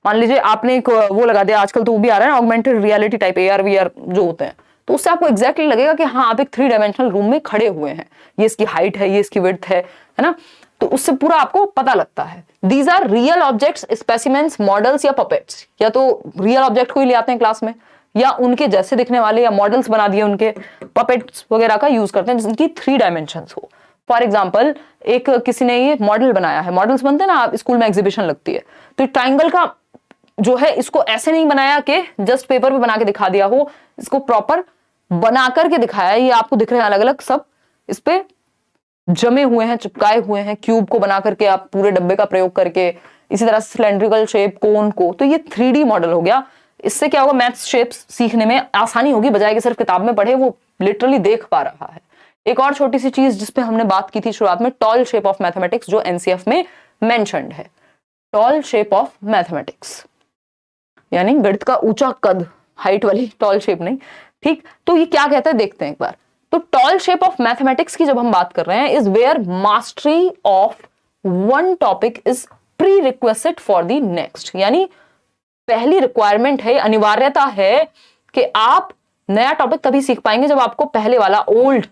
मान लीजिए आपने एक वो लगा दिया, आजकल तो वो भी आ रहा है ना, augmented reality type, AR VR जो होते हैं, तो उससे आपको एग्जैक्टली लगेगा कि हाँ आप एक 3 डायमेंशनल रूम में खड़े हुए हैं, ये इसकी हाइट है, ये इसकी विड्थ है ना, तो उससे पूरा आपको पता लगता है। These are real objects, specimens, models या पपेट्स, या तो रियल ऑब्जेक्ट को ही ले आते हैं क्लास में, या उनके जैसे दिखने वाले, या मॉडल्स बना दिए उनके, पपेट्स वगैरह का यूज करते हैं जिनकी 3 डायमेंशंस हो। फॉर एग्जाम्पल, एक किसी ने ये मॉडल बनाया है, मॉडल्स बनते हैं ना, स्कूल में एग्जीबिशन लगती है, तो ट्राइंगल का जो है, इसको ऐसे नहीं बनाया कि जस्ट पेपर पे बना के दिखा दिया हो, इसको प्रॉपर बना करके दिखाया है। ये आपको दिख रहे हैं अलग अलग सब, इस पे जमे हुए हैं, चिपकाए हुए हैं, क्यूब को बना करके आप पूरे डब्बे का प्रयोग करके, इसी तरह सिलेंड्रिकल शेप, कोन को, तो ये 3D मॉडल हो गया। इससे क्या होगा, मैथ्स शेप्स सीखने में आसानी होगी, बजाय कि सिर्फ किताब में पढ़े, वो लिटरली देख पा रहा है। एक और छोटी सी चीज जिसपे हमने बात की थी शुरुआत में, टॉल शेप ऑफ मैथमेटिक्स, जो एनसीएफ में मेंशन्ड है। टॉल शेप ऑफ मैथमेटिक्स यानी गणित का ऊंचा कद, हाइट वाली टॉल शेप नहीं, ठीक। तो ये क्या कहता है देखते हैं एक बार। तो टॉल शेप ऑफ मैथमेटिक्स की जब हम बात कर रहे हैं, is where mastery of one topic is prerequisite for the next, यानी पहली रिक्वायरमेंट है, अनिवार्यता है कि आप नया टॉपिक तभी सीख पाएंगे जब आपको पहले वाला ओल्ड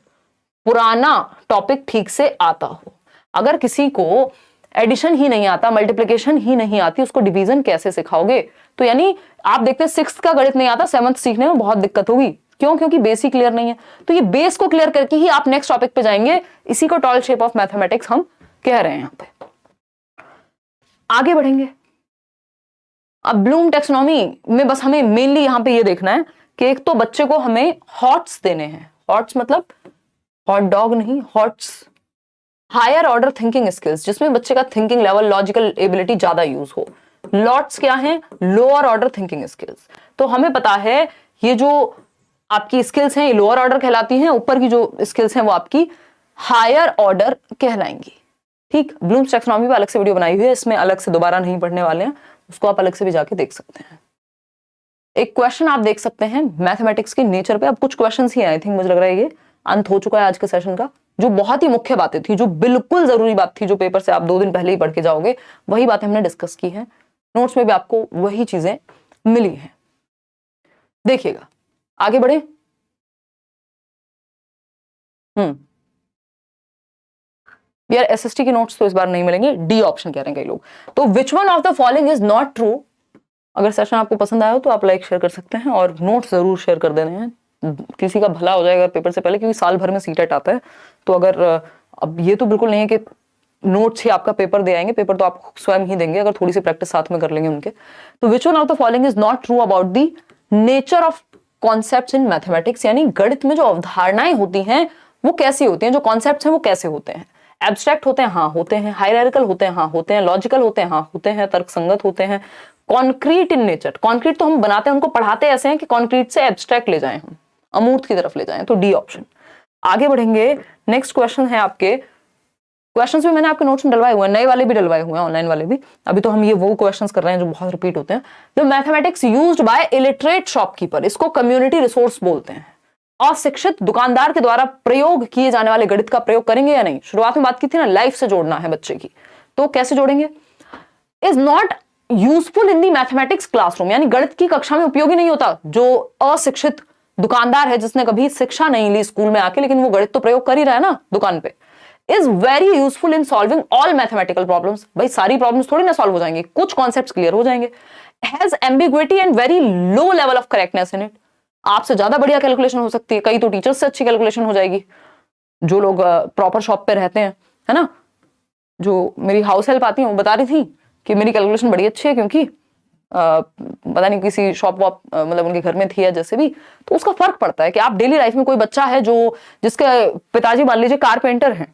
पुराना टॉपिक ठीक से आता हो। अगर किसी को एडिशन ही नहीं आता, मल्टीप्लिकेशन ही नहीं आती, उसको डिवीजन कैसे सिखाओगे? तो यानी आप देखते हैं 6th का गणित नहीं आता, 7th सीखने में बहुत दिक्कत होगी। क्यों? क्योंकि बेस ही क्लियर नहीं है। तो ये बेस को क्लियर करके ही आप नेक्स्ट टॉपिक पे जाएंगे, इसी को टॉल शेप ऑफ मैथमेटिक्स हम कह रहे हैं। यहां पे आगे बढ़ेंगे। अब ब्लूम टेक्सोनॉमी में बस हमें मेनली यहां पे ये देखना है कि एक तो बच्चे को हमें हॉट्स देने हैं। हॉट्स मतलब हॉट डॉग नहीं, HOTS higher order thinking skills, जिसमें बच्चे का थिंकिंग लेवल, लॉजिकल एबिलिटी ज्यादा यूज हो। लॉट्स क्या है? Lower order thinking skills. तो हमें पता है ये जो आपकी स्किल्स हैं ये लोअर ऑर्डर कहलाती हैं, ऊपर की जो स्किल्स हैं वो आपकी हायर ऑर्डर कहलाएंगी। ठीक, ब्लूम्स टैक्सोनॉमी पे अलग से वीडियो बनाई हुई है, इसमें अलग से दोबारा नहीं पढ़ने वाले हैं, उसको आप अलग से भी जाके देख सकते हैं। एक क्वेश्चन आप देख सकते हैं मैथमेटिक्स के नेचर पे। अब कुछ क्वेश्चंस ही आई थिंक, मुझे लग रहा है ये अंत हो चुका है आज के सेशन का। जो बहुत ही मुख्य बातें थी, जो बिल्कुल जरूरी बात थी, जो पेपर से आप 2 दिन पहले ही पढ़ के जाओगे, वही बातें हमने डिस्कस की हैं। नोट्स में भी आपको वही चीजें मिली हैं। देखिएगा, आगे बढ़े। यार एसएसटी के नोट्स तो इस बार नहीं मिलेंगे, डी ऑप्शन कह रहे हैं कई लोग। तो which one of the following is not true. अगर सेशन आपको पसंद आया हो तो आप लाइक शेयर कर सकते हैं और नोट्स जरूर शेयर कर देने हैं, किसी का भला हो जाएगा पेपर से पहले, क्योंकि साल भर में सीटेट आता है। तो अगर अब ये तो बिल्कुल नहीं है कि नोट्स ही आपका पेपर दे आएंगे, पेपर तो आप स्वयं ही देंगे अगर थोड़ी सी प्रैक्टिस साथ में कर लेंगे उनके। तो which one of the following is not true about the nature of concepts in mathematics, यानी गणित में जो अवधारणाएं होती हैं वो कैसी होती हैं, जो कॉन्सेप्ट्स हैं वो कैसे होते हैं। एब्स्ट्रैक्ट होते हैं, हाँ होते हैं। हायरार्किकल होते हैं, हाँ होते हैं। लॉजिकल होते हैं, हाँ होते हैं। तर्कसंगत होते हैं। कॉन्क्रीट इन नेचर, कॉन्क्रीट तो हम बनाते हैं, उनको पढ़ाते ऐसे हैं कि कॉन्क्रीट से एब्स्ट्रैक्ट ले जाएं, हम अमूर्त की तरफ ले जाएं। तो डी ऑप्शन। आगे बढ़ेंगे, नेक्स्ट क्वेश्चन है आपके। क्वेश्चंस भी मैंने आपके नोट्स में डलवाए हुए हैं, नए वाले भी डलवाए हुए हैं, ऑनलाइन वाले भी। अभी तो हम ये वो क्वेश्चंस कर रहे हैं जो बहुत रिपीट होते हैं। The mathematics used by illiterate shopkeeper, इसको कम्युनिटी रिसोर्स बोलते हैं। अशिक्षित दुकानदार के द्वारा प्रयोग किए जाने वाले गणित का प्रयोग करेंगे या नहीं। शुरुआत में बात की थी ना, लाइफ से जोड़ना है बच्चे की, तो कैसे जोड़ेंगे। Is not useful in the mathematics classroom, यानी गणित की कक्षा में उपयोगी नहीं होता। जो अशिक्षित दुकानदार है, जिसने कभी शिक्षा नहीं ली स्कूल में आके, लेकिन वो गणित तो प्रयोग कर ही रहा है ना दुकान पे। Is very useful in solving all mathematical problems, भाई सारी प्रॉब्लम्स थोड़ी ना सॉल्व हो जाएंगी, कुछ कॉन्सेप्ट्स क्लियर हो जाएंगे। Has ambiguity and very low level of correctness in it, आपसे ज्यादा बढ़िया कैलकुलेशन हो सकती है, कई तो टीचर्स से अच्छी कैलकुलेशन हो जाएगी। जो लोग प्रॉपर शॉप पे रहते हैं, है ना, जो मेरी हाउस हेल्प आती है वो बता रही थी कि मेरी कैलकुलेशन बड़ी अच्छी है, क्योंकि पता नहीं किसी शॉप वॉप मतलब उनके घर में थी या जैसे भी। तो उसका फर्क पड़ता है कि आप डेली लाइफ में, कोई बच्चा है जो जिसके पिताजी मान लीजिए कारपेंटर हैं,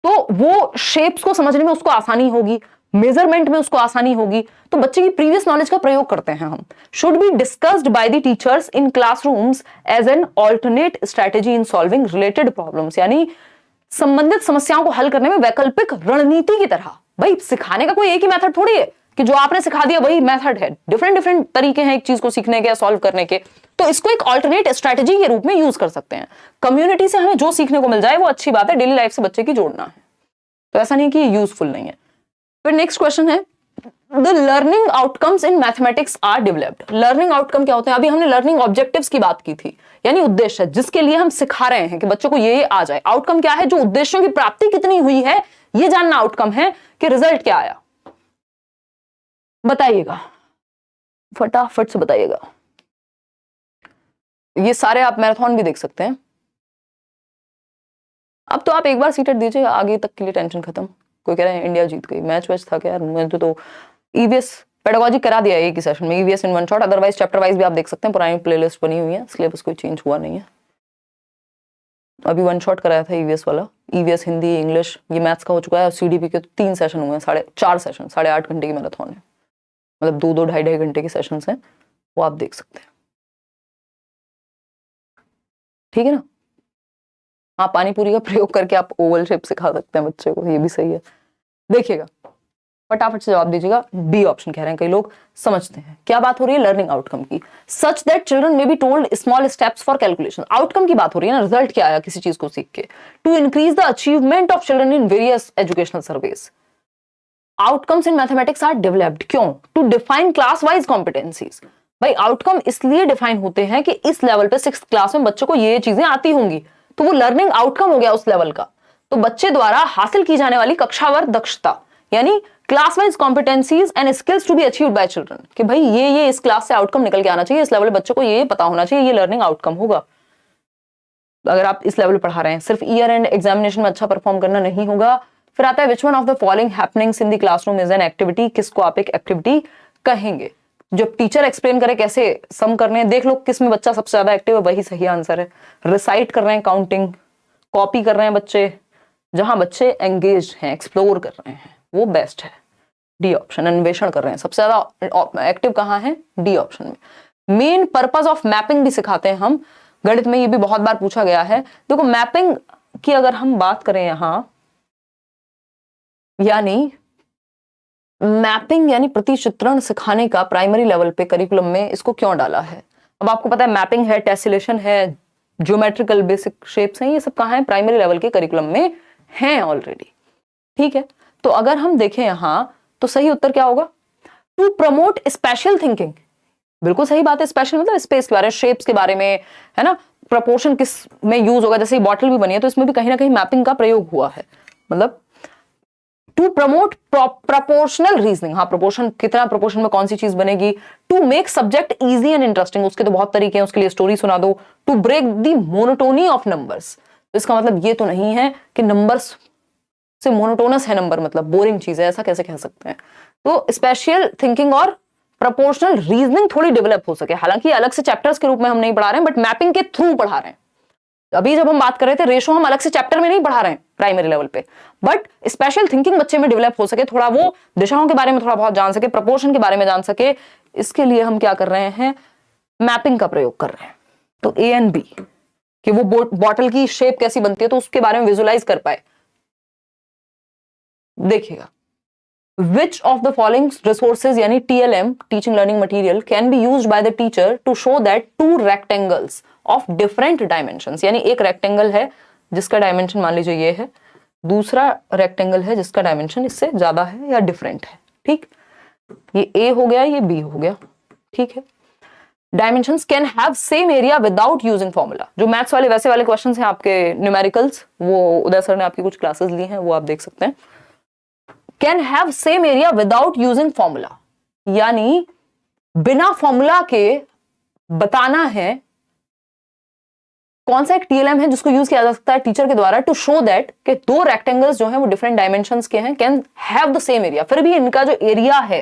तो वो शेप्स को समझने में उसको आसानी होगी, मेजरमेंट में उसको आसानी होगी। तो बच्चे की प्रीवियस नॉलेज का प्रयोग करते हैं हम। Should be discussed by the teachers in classrooms as an alternate strategy in solving related problems, यानी संबंधित समस्याओं को हल करने में वैकल्पिक रणनीति की तरह। भाई सिखाने का कोई एक ही मेथड थोड़ी है कि जो आपने सिखा दिया वही मेथड है, डिफरेंट डिफरेंट तरीके हैं एक चीज को सीखने के या सॉल्व करने के। तो इसको एक ऑल्टरनेट स्ट्रेटेजी के रूप में यूज कर सकते हैं। कम्युनिटी से हमें जो सीखने को मिल जाए वो अच्छी बात है, डेली लाइफ से बच्चे की जोड़ना है, तो ऐसा नहीं कि यूजफुल नहीं है। फिर नेक्स्ट क्वेश्चन है, the learning outcomes in mathematics are developed. Learning outcome क्या होते हैं? अभी हमने लर्निंग ऑब्जेक्टिव्स की बात की थी, यानी उद्देश्य जिसके लिए हम सिखा रहे हैं कि बच्चों को ये आ जाए। आउटकम क्या है? जो उद्देश्यों की प्राप्ति कितनी हुई है ये जानना आउटकम है, कि रिजल्ट क्या आया। बताइएगा, फटाफट से बताइएगा। ये सारे आप मैराथन भी देख सकते हैं। अब तो आप एक बार सीटेट दीजिए, आगे तक के लिए टेंशन खत्म। कोई कह रहा है इंडिया जीत गई, मैच वैच था क्या यार। मैंने तो ईवीएस पेडागोजी करा दिया एक ही सेशन में, ईवीएस इन one shot. Otherwise chapter wise भी आप देख सकते हैं, पुरानी प्लेलिस्ट बनी हुई है, सिलेबस कोई चेंज हुआ नहीं है। अभी वन शॉट कराया था ईवीएस वाला, ईवीएस हिंदी, इंग्लिश, ये मैथ्स का हो चुका है। और सीडीपी के तो 3 सेशन हुए हैं, 4.5 सेशन, 8.5 घंटे की मैराथन है, मतलब 2-2 ढाई घंटे के सेशंस हैं, वो आप देख सकते हैं। ठीक है ना। हाँ, पानी पूरी का प्रयोग करके आप ओवल शेप सिखा सकते हैं बच्चे को, ये भी सही है। देखिएगा, फटाफट से जवाब दीजिएगा। बी ऑप्शन कह रहे हैं कई लोग, समझते हैं क्या बात हो रही है, लर्निंग आउटकम की। Such that children may be told small steps for calculation, outcome की बात हो रही है ना, रिजल्ट क्या आया किसी चीज को सीख के। To increase the achievement of children in various educational surveys, outcomes in mathematics are developed, क्यों, to define class wise competencies. भाई आउटकम इसलिए डिफाइन होते हैं कि इस लेवल पे 6th क्लास में बच्चों को ये चीजें आती होंगी, तो वो लर्निंग आउटकम हो गया उस लेवल का। तो बच्चे द्वारा हासिल की जाने वाली कक्षावर दक्षता, यानी class wise competencies and skills to be achieved by children, कि भाई ये इस क्लास से आउटकम निकल के आना चाहिए, इस लेवल बच्चों को ये पता होना चाहिए, ये लर्निंग आउटकम होगा। अगर आप इस लेवल पढ़ा रहे हैं, सिर्फ ईयर एंड एग्जामिनेशन में अच्छा परफॉर्म करना नहीं होगा। फिर आता है which one of the following happenings in the classroom is an activity, किसको आप एक एक्टिविटी कहेंगे। जब टीचर एक्सप्लेन करे कैसे सम करने हैं, देख लो किस में बच्चा सबसे ज्यादा एक्टिव है, वही सही आंसर है। रिसाइट कर रहे हैं काउंटिंग, कॉपी कर रहे हैं बच्चे, जहां बच्चे एंगेज हैं, एक्सप्लोर कर रहे हैं, वो बेस्ट है। डी ऑप्शन, अन्वेषण कर रहे हैं, सबसे ज्यादा एक्टिव कहां है, डी ऑप्शन में। मेन पर्पस ऑफ मैपिंग भी सिखाते हैं हम, गणित में ये भी बहुत बार पूछा गया है। देखो मैपिंग की अगर हम बात करें यहां, यानी मैपिंग यानी प्रतिचित्रण सिखाने का प्राइमरी लेवल पे करिकुलम में इसको क्यों डाला है। अब आपको पता है मैपिंग है, टेसिलेशन है, ज्योमेट्रिकल बेसिक शेप्स हैं, ये सब कहां है, प्राइमरी लेवल के करिकुलम में हैं ऑलरेडी। ठीक है, तो अगर हम देखें यहां तो सही उत्तर क्या होगा, टू प्रमोट स्पेशल थिंकिंग। बिल्कुल सही बात है, स्पेशल मतलब स्पेस के बारे में, शेप्स के बारे में, है ना, प्रपोर्शन किस में यूज होगा, जैसे बॉटल भी बनी है तो इसमें भी कहीं ना कहीं मैपिंग का प्रयोग हुआ है। मतलब टू प्रमोट प्रपोर्शनल रीजनिंग, हाँ प्रपोर्शन, कितना प्रपोर्शन में कौन सी चीज बनेगी। To make subject easy and interesting, उसके तो बहुत तरीके हैं, उसके लिए स्टोरी सुना दो। To break the monotony of numbers, इसका मतलब ये तो नहीं है कि नंबर्स से मोनोटोनस है नंबर, मतलब बोरिंग चीज है, ऐसा कैसे कह सकते हैं। तो स्पेशल थिंकिंग और प्रपोर्शनल रीजनिंग थोड़ी डेवलप हो सके, हालांकि अलग से चैप्टर्स के रूप में हम नहीं पढ़ा रहे हैं, बट मैपिंग के थ्रू पढ़ा रहे हैं। अभी जब हम बात कर रहे थे रेशो, हम अलग से चैप्टर में नहीं पढ़ा रहे हैं प्राइमरी लेवल पे, बट स्पेशल थिंकिंग बच्चे में डेवलप हो सके, थोड़ा वो दिशाओं के बारे में थोड़ा बहुत जान सके, प्रपोर्शन के बारे में जान सके, इसके लिए हम क्या कर रहे हैं, मैपिंग का प्रयोग कर रहे हैं। तो ए एंड बी, कि वो बॉटल की शेप कैसी बनती है तो उसके बारे में विजुअलाइज कर पाए। देखिएगा, which of the following resources यानी TLM, teaching learning material, can be used by the teacher to show that two rectangles of different dimensions, यानी एक रेक्टेंगल है जिसका डायमेंशन मान लीजिए ये है, दूसरा रेक्टेंगल है जिसका डायमेंशन इससे ज्यादा है या डिफरेंट है। ठीक, ये A हो गया, ये B हो गया। ठीक है, dimensions can have same area without using formula. जो मैथ्स वाले वैसे वाले क्वेश्चंस हैं आपके न्यूमेरिकल्स, वो उदय सर ने आपकी कुछ क्लासेस ली हैं, वो आप देख सकते हैं। Can have same area without using formula, यानी बिना फॉर्मूला के बताना है कौन सा एक TLM है जिसको यूज किया जा सकता है टीचर के द्वारा टू शो दैट कि दो रेक्टेंगल्स जो हैं वो डिफरेंट डायमेंशंस के हैं, can have the same area, फिर भी इनका जो एरिया है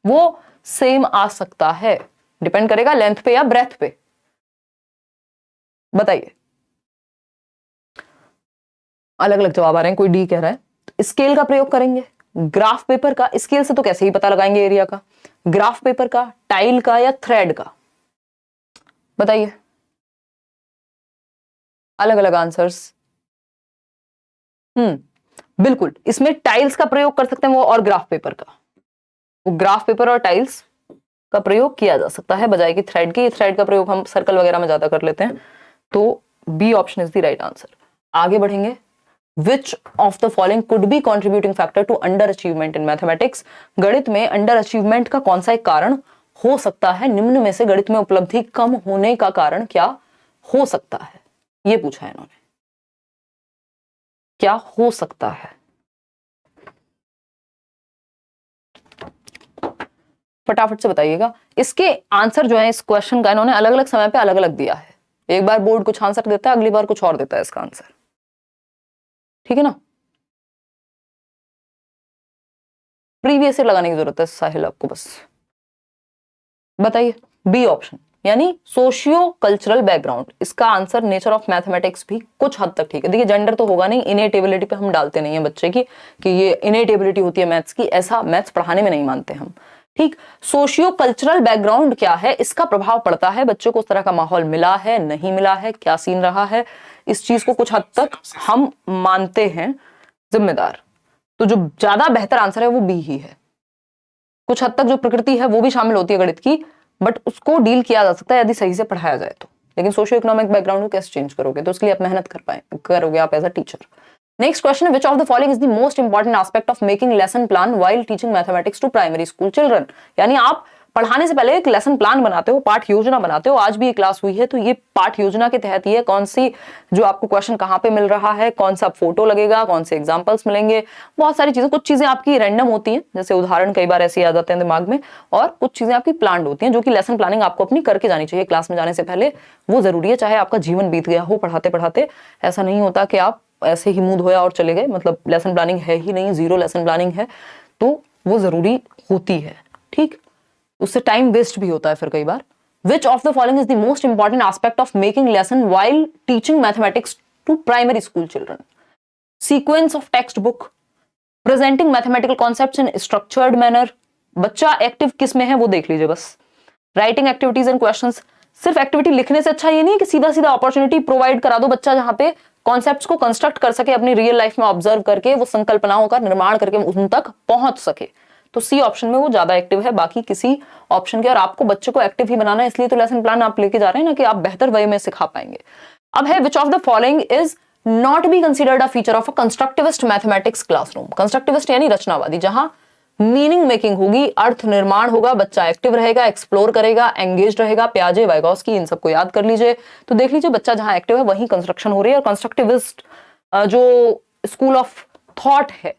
वो सेम आ सकता है। डिपेंड करेगा लेंथ पे या ब्रेथ पे। बताइए, अलग अलग जवाब आ रहे हैं। कोई डी कह रहा है तो स्केल का प्रयोग करेंगे, ग्राफ पेपर का, स्केल से तो कैसे ही पता लगाएंगे एरिया का, ग्राफ पेपर का, टाइल का या थ्रेड का। बताइए, अलग अलग आंसर्स। बिल्कुल, इसमें टाइल्स का प्रयोग कर सकते हैं वो, और ग्राफ पेपर का, वो ग्राफ पेपर और टाइल्स का प्रयोग किया जा सकता है बजाय कि थ्रेड के। थ्रेड का प्रयोग हम सर्कल वगैरह में ज्यादा कर लेते हैं। तो B option is the right answer. आगे बढ़ेंगे, which of the following could be contributing factor to under achievement in mathematics, गणित में अंडर अचीवमेंट का कौन सा एक कारण हो सकता है, निम्न में से गणित में उपलब्धि कम होने का कारण क्या हो सकता है, ये पूछा है इन्होंने, क्या हो सकता है। फटाफट से बताइएगा। इसके आंसर जो है इस क्वेश्चन का इन्होंने अलग अलग समय पे अलग अलग दिया है, एक बार बोर्ड कुछ आंसर देता है, अगली बार कुछ और देता है इसका आंसर। ठीक है ना, प्रीवियस ईयर लगाने की जरूरत है साहिल आपको बस। बताइए, बी ऑप्शन, यानी सोशियो कल्चरल बैकग्राउंड। इसका आंसर नेचर ऑफ मैथमेटिक्स भी कुछ हद तक ठीक है। देखिए जेंडर तो होगा नहीं, इनेट एबिलिटी पे हम डालते नहीं है बच्चे की कि ये इनेट एबिलिटी होती है मैथ्स की, ऐसा मैथ्स पढ़ाने में नहीं मानते हम। ठीक, सोशियो कल्चरल बैकग्राउंड क्या है, इसका प्रभाव पड़ता है, बच्चों को उस तरह का माहौल मिला है नहीं मिला है, क्या सीन रहा है, इस चीज को कुछ हद तक हम मानते हैं जिम्मेदार। तो जो ज्यादा बेहतर आंसर है वो बी ही है। कुछ हद तक जो प्रकृति है वो भी शामिल होती है गणित की, बट उसको डील किया जा सकता है यदि सही से पढ़ाया जाए तो। लेकिन सोशियो इकोनॉमिक बैकग्राउंड को कैसे चेंज करोगे, तो उसके लिए आप मेहनत करोगे आप as a teacher. Next question है, which of the following is the most important aspect of making lesson plan while teaching mathematics to primary school children. यानी आप पढ़ाने से पहले एक लेसन प्लान बनाते हो, पाठ योजना बनाते हो। आज भी ये क्लास हुई है तो ये पाठ योजना के तहत ही है, कौन सी जो आपको क्वेश्चन कहाँ पे मिल रहा है, कौन सा फोटो लगेगा, कौन से एग्जांपल्स मिलेंगे, बहुत सारी चीजें। कुछ चीजें आपकी रैंडम होती हैं, जैसे उदाहरण कई बार ऐसे आ जाते हैं दिमाग में, और कुछ चीजें आपकी प्लान्ड होती हैं, जो कि लेसन प्लानिंग आपको अपनी करके जानी चाहिए क्लास में जाने से पहले। वो जरूरी है, चाहे आपका जीवन बीत गया हो पढ़ाते पढ़ाते। ऐसा नहीं होता कि आप ऐसे ही मुंह धोया और चले गए, मतलब लेसन प्लानिंग है ही नहीं, जीरो लेसन प्लानिंग है, तो वो जरूरी होती है। ठीक, उससे टाइम वेस्ट भी होता है फिर कई बार। Which of the following is the most important aspect of making lesson while teaching mathematics to primary school children? Sequence of text book, presenting mathematical concepts in structured manner. बच्चा एक्टिव किस में है वो देख लीजिए बस। Writing activities and questions. सिर्फ एक्टिविटी लिखने से अच्छा ये नहीं है कि सीधा सीधा अपॉर्चुनिटी प्रोवाइड करा दो बच्चा जहां पे कॉन्सेप्ट्स को कंस्ट्रक्ट कर सके, अपनी रियल लाइफ में ऑब्जर्व करके वो संकल्पनाओं का निर्माण करके उन तक पहुंच सके। तो सी ऑप्शन में वो ज्यादा एक्टिव है बाकी किसी ऑप्शन के। और आपको बच्चे को एक्टिव ही बनाना है, इसलिए तो लेसन प्लान आप लेके जा रहे हैं ना, कि आप बेहतर वे में सिखा पाएंगे। अब है, which of the following is not be considered a feature of a constructivist mathematics classroom? Constructivist यानी रचनावादी, जहां मीनिंग मेकिंग होगी, अर्थ निर्माण होगा, बच्चा एक्टिव रहेगा, एक्सप्लोर करेगा, एंगेज रहेगा। प्याजे, वाइगोस्की, इन सबको याद कर लीजिए। तो देख लीजिए बच्चा जहां एक्टिव है वहीं कंस्ट्रक्शन हो रही है। और कंस्ट्रक्टिविस्ट जो स्कूल ऑफ थॉट है,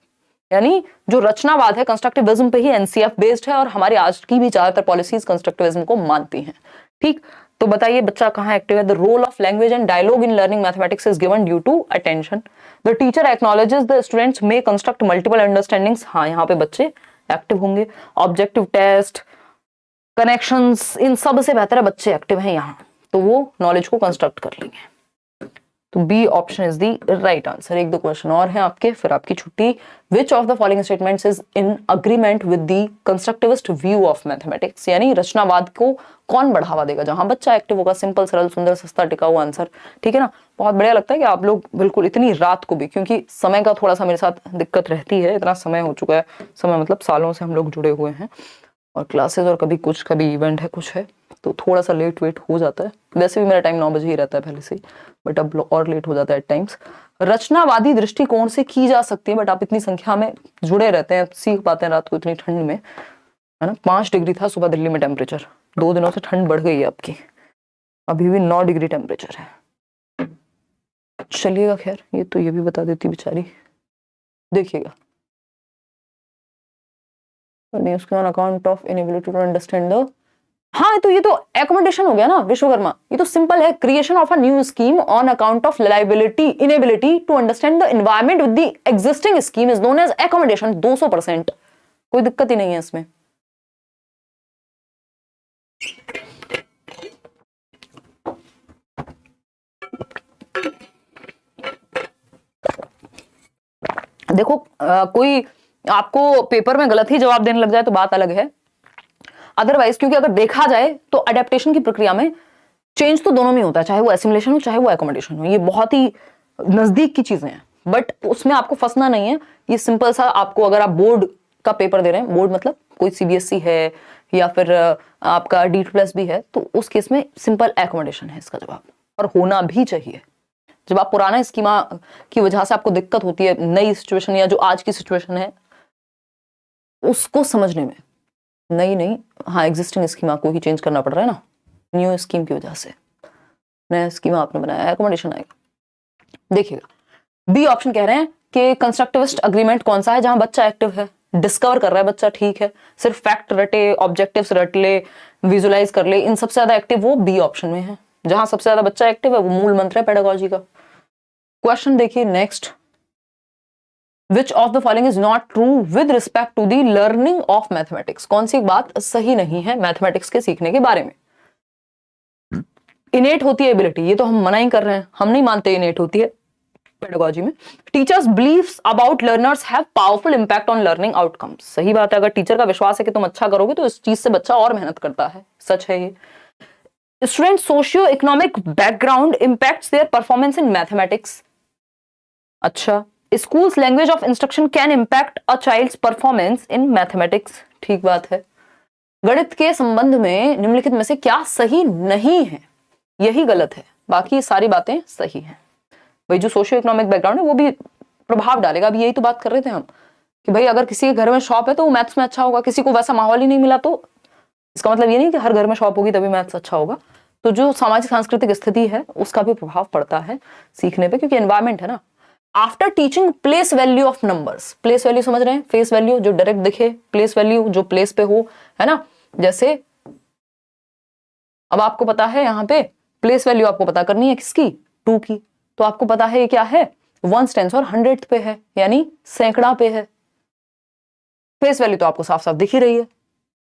यानी जो रचनावाद है, कंस्ट्रक्टिविज्म पे ही एनसीएफ बेस्ड है, और हमारी आज की भी ज्यादातर पॉलिसीज कंस्ट्रक्टिविज्म को मानती हैं। ठीक, तो बताइए बच्चा कहाँ एक्टिव है? The role of language and dialogue in learning mathematics is given due to attention. The teacher acknowledges the students may construct multiple understandings. हाँ, यहाँ पे बच्चे एक्टिव होंगे। ऑब्जेक्टिव टेस्ट, कनेक्शंस, इन सब से बेहतर है बच्चे एक्टिव हैं यहाँ, तो वो नॉलेज को कंस्ट्रक्ट कर लेंगे। तो B option is the right answer. एक दो क्वेश्चन और हैं आपके, फिर आपकी छुट्टी। Which of the following statements is in agreement with the constructivist view of mathematics? यानी रचनावाद को कौन बढ़ावा देगा? जहां बच्चा एक्टिव होगा। सिंपल, सरल, सुंदर, सस्ता, टिकाऊ आंसर। ठीक है ना? बहुत बढ़िया लगता है कि आप लोग बिल्कुल इतनी रात को भी, क्योंकि समय का थोड़ा सा मेरे साथ दिक्कत रहती है, इतना समय हो चुका है, समय मतलब सालों से हम लोग जुड़े हुए हैं, और क्लासेस और कभी कुछ, कभी इवेंट है, कुछ है, तो थोड़ा सा लेट वेट हो जाता है। वैसे भी मेरा टाइम 9 बजे ही रहता है पहले से ही, बट अब और लेट हो जाता है एट टाइम्स। रचनावादी दृष्टिकोण से की जा सकती है, बट आप इतनी संख्या में जुड़े रहते हैं, सीख पाते हैं रात को इतनी ठंड में, है ना? 5 डिग्री था सुबह दिल्ली में टेम्परेचर, 2 दिनों से ठंड बढ़ गई है आपकी, अभी भी 9 डिग्री टेम्परेचर है। चलिएगा, खैर ये तो ये भी बता देती बेचारी, देखिएगा। उसके on account of inability to understand the, हाँ तो ये तो एकोमोडेशन हो गया ना विश्वकर्मा, ये तो सिंपल है। Creation of a new scheme on account of liability inability to understand the environment with the existing scheme is known as accommodation. 200%, कोई दिक्कत ही नहीं है इसमें। देखो कोई आपको पेपर में गलत ही जवाब देने लग जाए तो बात अलग है, अदरवाइज क्योंकि अगर देखा जाए तो अडेप्टेशन की प्रक्रिया में चेंज तो दोनों में होता है, चाहे वो एसिमुलेशन हो चाहे वो एकोमोडेशन हो, ये बहुत ही नजदीक की चीजें हैं, बट उसमें आपको फंसना नहीं है। ये सिंपल सा, आपको अगर आप बोर्ड का पेपर दे रहे हैं, बोर्ड मतलब कोई सीबीएसई है या फिर आपका D++ भी है, तो उस केस में सिंपल एकोमोडेशन है इसका जवाब, और होना भी चाहिए। जब आप पुराना स्कीमा की वजह से आपको दिक्कत होती है नई सिचुएशन या जो आज की सिचुएशन है उसको समझने में, नहीं हाँ एग्जिस्टिंग स्कीमा को ही चेंज करना पड़ रहा है ना, न्यू स्कीम की वजह से नया स्कीमा आपने बनाया, एकोमोडेशन आएगा। देखिएगा बी ऑप्शन कह रहे हैं कि कंस्ट्रक्टिविस्ट अग्रीमेंट कौन सा है, जहां बच्चा एक्टिव है, डिस्कवर कर रहा है बच्चा, ठीक है, सिर्फ फैक्ट रटे, ऑब्जेक्टिव्स रट ले, विजुलाइज कर ले, इन सबसे ज्यादा एक्टिव वो बी ऑप्शन में है। जहां सबसे ज्यादा बच्चा एक्टिव है वो मूल मंत्र है पेडागोजी का। क्वेश्चन देखिए next, Which of the following is not true with respect to the learning of mathematics? कौन सी बात सही नहीं है मैथमेटिक्स के सीखने के बारे में? इनेट होती है एबिलिटी, ये तो हम मना ही कर रहे हैं, हम नहीं मानते इनेट होती है पेडागोजी में। Teachers believes about learners have powerful impact on learning outcomes. सही बात है, अगर टीचर का विश्वास है कि तुम अच्छा करोगे तो इस चीज से बच्चा और मेहनत करता है, सच है ये। Student socio economic background impacts their performance in mathematics. अच्छा, schools language of instruction can impact a child's performance in mathematics. ठीक बात है। गणित के संबंध में निम्नलिखित में से क्या सही नहीं है? यही गलत है, बाकी सारी बातें सही हैं। भाई जो सोशियो इकोनॉमिक बैकग्राउंड है वो भी प्रभाव डालेगा। अभी यही तो बात कर रहे थे हम कि भाई अगर किसी के घर में शॉप है तो वो मैथ्स में अच्छा होगा, किसी को वैसा माहौल ही नहीं मिला तो इसका मतलब ये नहीं कि हर घर में शॉप होगी तभी मैथ्स अच्छा होगा। तो जो सामाजिक सांस्कृतिक स्थिति है उसका भी प्रभाव पड़ता है सीखने पे, क्योंकि एनवायरमेंट है ना। After teaching place value of numbers. Place value समझ रहे हैं? फेस वैल्यू जो डायरेक्ट दिखे, प्लेस वैल्यू जो प्लेस पे हो, है ना। जैसे अब आपको पता है यहाँ पे प्लेस वैल्यू आपको पता करनी है किसकी? 2 की। तो आपको पता है ये क्या है? 1s 10s और 100th पे है, यानी सैकड़ा पे है। फेस वैल्यू तो आपको साफ साफ दिख ही रही है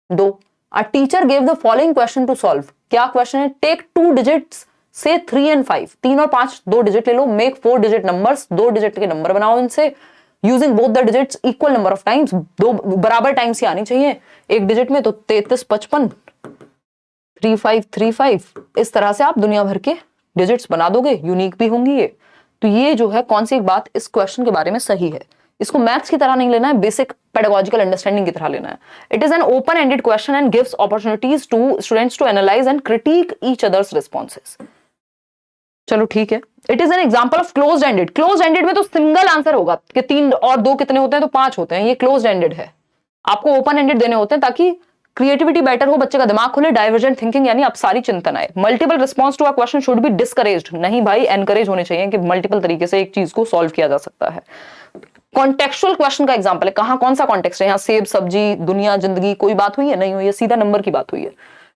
2। A teacher gave the following question to solve. क्या क्वेश्चन है? टेक 2 डिजिट्स से 3 and 5, 3 और 5 2 डिजिट ले लो, मेक 4 डिजिट नंबर्स, 2 डिजिट के नंबर बनाओ इनसे, using both the digits equal number of times. 2 बराबर टाइम्स ही आनी चाहिए एक डिजिट में, तो 33 55 35 35। इस तरह से आप दुनिया भर के डिजिट्स बना दोगे, यूनिक भी होंगी ये। तो ये जो है कौन सी एक बात इस क्वेश्चन के बारे में सही है। इसको मैथ्स की तरह नहीं लेना है, बेसिक पेडागोजिकल अंडरस्टैंडिंग की तरह लेना है। It is an open ended question and gives opportunities to students to analyse and critique each others responses. चलो ठीक है। It is an example of closed ended. Closed ended में तो सिंगल आंसर होगा कि 3 और 2 कितने होते हैं? तो 5 होते हैं। ये क्लोज्ड एंडेड है। आपको ओपन एंडेड देने होते हैं ताकि क्रिएटिविटी बेटर हो, बच्चे का दिमाग खुले, डाइवर्जेंट थिंकिंग यानी अब सारी चिंतन आए। Multiple response to a question should be discouraged. नहीं भाई, एनकरेज होने चाहिए कि मल्टीपल तरीके से एक चीज को सॉल्व किया जा सकता है। कॉन्टेक्चुअल क्वेश्चन का एग्जांपल है। कहां कौन सा कॉन्टेक्स्ट है? यहाँ सेब, सब्जी, दुनिया, जिंदगी, कोई बात हुई है? नहीं हुई है, सीधा नंबर की बात हुई है।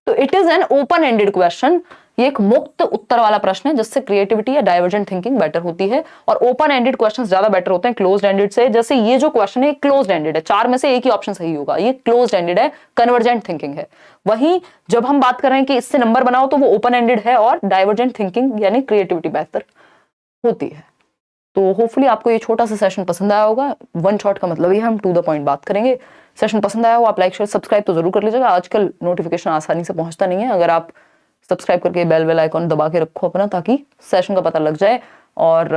तो it is an open ended question. ये एक मुक्त उत्तर वाला प्रश्न है जिससे क्रिएटिविटी या डाइवर्जेंट थिंकिंग बेटर होती है, और ओपन एंडेड क्वेश्चंस ज्यादा बेटर होते हैं क्लोज्ड एंडेड से। जैसे ये जो क्वेश्चन है क्लोज्ड एंडेड है, 4 में से एक ही ऑप्शन सही होगा, ये क्लोज्ड एंडेड है, कन्वर्जेंट थिंकिंग है। वहीं जब हम बात कर रहे हैं कि इससे नंबर बनाओ तो वो ओपन एंडेड है और डाइवर्जेंट थिंकिंग यानी क्रिएटिविटी बेहतर होती है। तो होपफुली आपको ये छोटा सा सेशन पसंद आया होगा। वन शॉट का मतलब ये हम टू द पॉइंट बात करेंगे। सेशन पसंद आया हो आप लाइक शेयर सब्सक्राइब तो जरूर कर लीजिएगा। आजकल नोटिफिकेशन आसानी से पहुंचता नहीं है, अगर आप सब्सक्राइब करके बेल आइकॉन दबा के रखो अपना, ताकि सेशन का पता लग जाए। और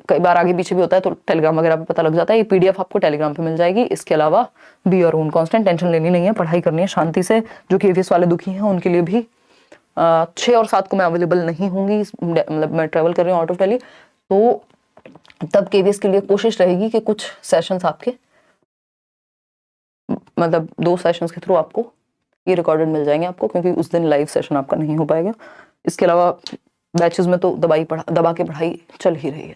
कई बार आगे पीछे भी होता है तो टेलीग्राम वगैरह पे पता लग जाता है। ये पीडीएफ आपको टेलीग्राम पे मिल जाएगी। इसके अलावा be your own constant, tension लेनी नहीं है, पढ़ाई करनी है शांति से। जो केवीएस वाले दुखी हैं उनके लिए भी 6 और 7 को मैं अवेलेबल नहीं होंगी, मतलब मैं ट्रेवल कर रही हूँ आउट ऑफ दिल्ली, तो तब केवीएस के लिए कोशिश रहेगी कि कुछ सेशंस आपके, मतलब 2 सेशंस के थ्रू आपको ये रिकॉर्डेड मिल जाएंगे आपको, क्योंकि उस दिन लाइव सेशन आपका नहीं हो पाएगा। इसके अलावा बैचेस में तो दबा के पढ़ाई चल ही रही है।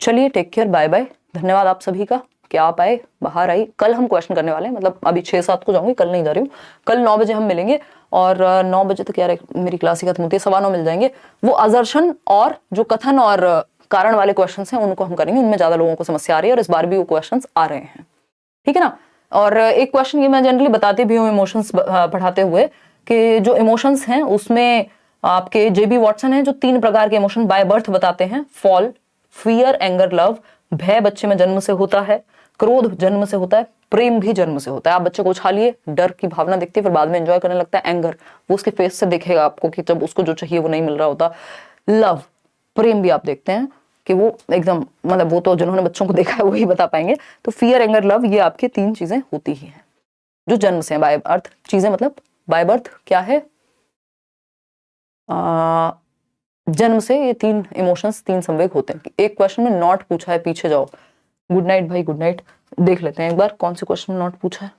चलिए, टेक केयर, बाय बाय। धन्यवाद आप सभी का कि आप आए, बाहर आई। कल हम क्वेश्चन करने वाले हैं, मतलब अभी 6-7 को जाऊंगी, कल नहीं जा रही हूँ। कल 9 बजे हम मिलेंगे और 9 बजे तक यार मेरी क्लास ही खत्म होती है, 9:15 मिल जाएंगे। वो असर्शन और जो कथन और कारण वाले क्वेश्चन हैं उनको हम करेंगे। उनमें ज्यादा लोगों को समस्या आ रही है और इस बार भी वो क्वेश्चन आ रहे हैं, ठीक है ना। और एक क्वेश्चन ये मैं जनरली बताती भी हूँ इमोशंस पढ़ाते हुए, कि जो इमोशंस हैं उसमें आपके जेबी वॉटसन हैं जो 3 प्रकार के इमोशन बाय बर्थ बताते हैं। Fall, fear, anger, love. भय बच्चे में जन्म से होता है, क्रोध जन्म से होता है, प्रेम भी जन्म से होता है। आप बच्चे को उछालिए, डर की भावना दिखती है, फिर बाद में एंजॉय करने लगता है। एंगर, वो उसके फेस से दिखेगा आपको कि जब उसको जो चाहिए वो नहीं मिल रहा होता। लव, प्रेम भी आप देखते हैं कि वो एकदम, मतलब वो तो जिन्होंने बच्चों को देखा है वही बता पाएंगे। तो फियर, एंगर, लव, ये आपके 3 चीजें होती ही हैं जो जन्म से बाय बर्थ। चीजें मतलब बाय बर्थ क्या है? जन्म से ये 3 इमोशंस, 3 संवेग होते हैं। एक क्वेश्चन में नॉट पूछा है, पीछे जाओ। गुड नाइट भाई, गुड नाइट। देख लेते हैं एक बार कौन से क्वेश्चन में नॉट पूछा है,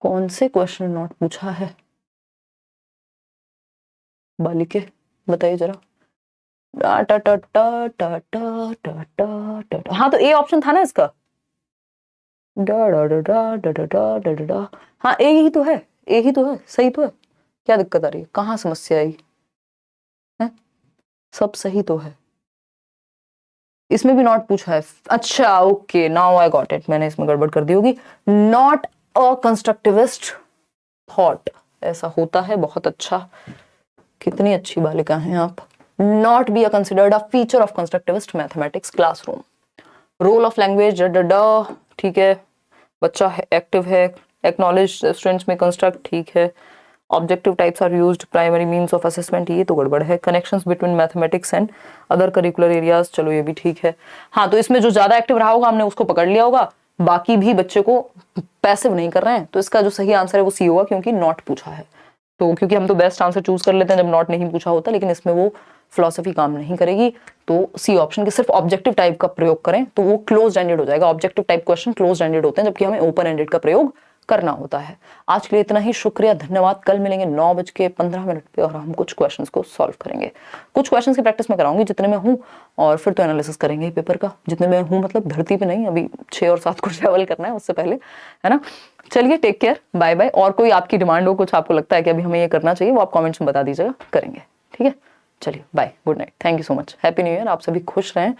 कौन से क्वेश्चन में नॉट पूछा है। बालिके बताइए जरा। हाँ, तो ए ऑप्शन था ना इसका। हाँ, ए ही तो है, ए ही तो है, सही तो है। क्या दिक्कत आ रही है? कहाँ समस्या आई है? सब सही तो है। इसमें भी नॉट पूछा है। अच्छा, okay, now I got it. मैंने इसमें गड़बड़ कर दी होगी। नॉट अ कंस्ट्रक्टिविस्ट थॉट, ऐसा होता है। बहुत अच्छा, कितनी अच्छी बालिका हैं आप। Not be a considered a feature of constructivist mathematics classroom. Role of language ठीक है, बच्चा एक्टिव है, एक्नॉलेज स्टूडेंट्स में कंस्ट्रक्ट ठीक है, objective types are used, primary means of assessment ये तो गड़बड़ है, connections between mathematics and other curricular areas चलो ये भी ठीक है। हाँ तो इसमें जो ज्यादा एक्टिव रहा होगा हमने उसको पकड़ लिया होगा, बाकी भी बच्चे को पैसिव नहीं कर रहे हैं, तो इसका जो सही आंसर है वो सी होगा क्योंकि नॉट पूछा है। तो क्योंकि हम तो बेस्ट आंसर चूज कर लेते हैं जब नॉट नहीं पूछा होता, लेकिन इसमें वो फिलॉसफी काम नहीं करेगी, तो सी ऑप्शन के सिर्फ ऑब्जेक्टिव टाइप का प्रयोग करें तो वो क्लोज एंडेड हो जाएगा। Objective type question close ended होते हैं जबकि हमें ओपन एंडेड का प्रयोग करना होता है। आज के लिए इतना ही, शुक्रिया, धन्यवाद। कल मिलेंगे 9:15 पे और हम कुछ क्वेश्चंस को सॉल्व करेंगे। कुछ क्वेश्चंस की प्रैक्टिस मैं कराऊंगी जितने में हूँ, और फिर तो एनालिसिस करेंगे पेपर का जितने में हूँ, मतलब धरती पे नहीं, अभी 6 और 7 को ट्रैवल करना है उससे पहले, है ना। चलिए टेक केयर, बाय बाय। और कोई आपकी डिमांड हो, कुछ आपको लगता है कि अभी हमें ये करना चाहिए, वो आप कॉमेंट्स में बता दीजिएगा, करेंगे, ठीक है। चलिए bye, good night, thank you so much, happy new year. आप सभी खुश रहें,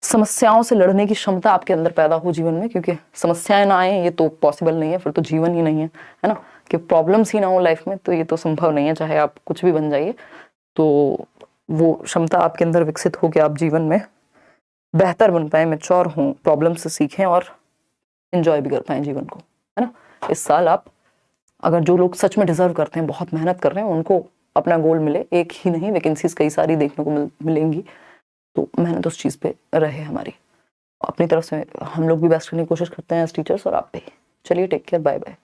समस्याओं से लड़ने की क्षमता आपके अंदर पैदा हो जीवन में, क्योंकि समस्याएं ना आए ये तो पॉसिबल नहीं है, फिर तो जीवन ही नहीं है, है ना। कि प्रॉब्लम्स ही ना हो लाइफ में तो ये तो संभव नहीं है, चाहे आप कुछ भी बन जाइए। तो वो क्षमता आपके अंदर विकसित हो कि आप जीवन में बेहतर बन पाए, मैच्योर हों, प्रॉब्लम से सीखें और एंजॉय भी कर पाएं जीवन को, है ना। इस साल आप, अगर जो लोग सच में डिजर्व करते हैं, बहुत मेहनत कर रहे हैं, उनको अपना गोल मिले, एक ही नहीं वैकेंसीज कई सारी देखने को मिलेंगी, तो मेहनत उस चीज़ पे रहे हमारी। अपनी तरफ से हम लोग भी बेस्ट करने की कोशिश करते हैं एज टीचर्स, और आप भी। चलिए टेक केयर, बाय बाय।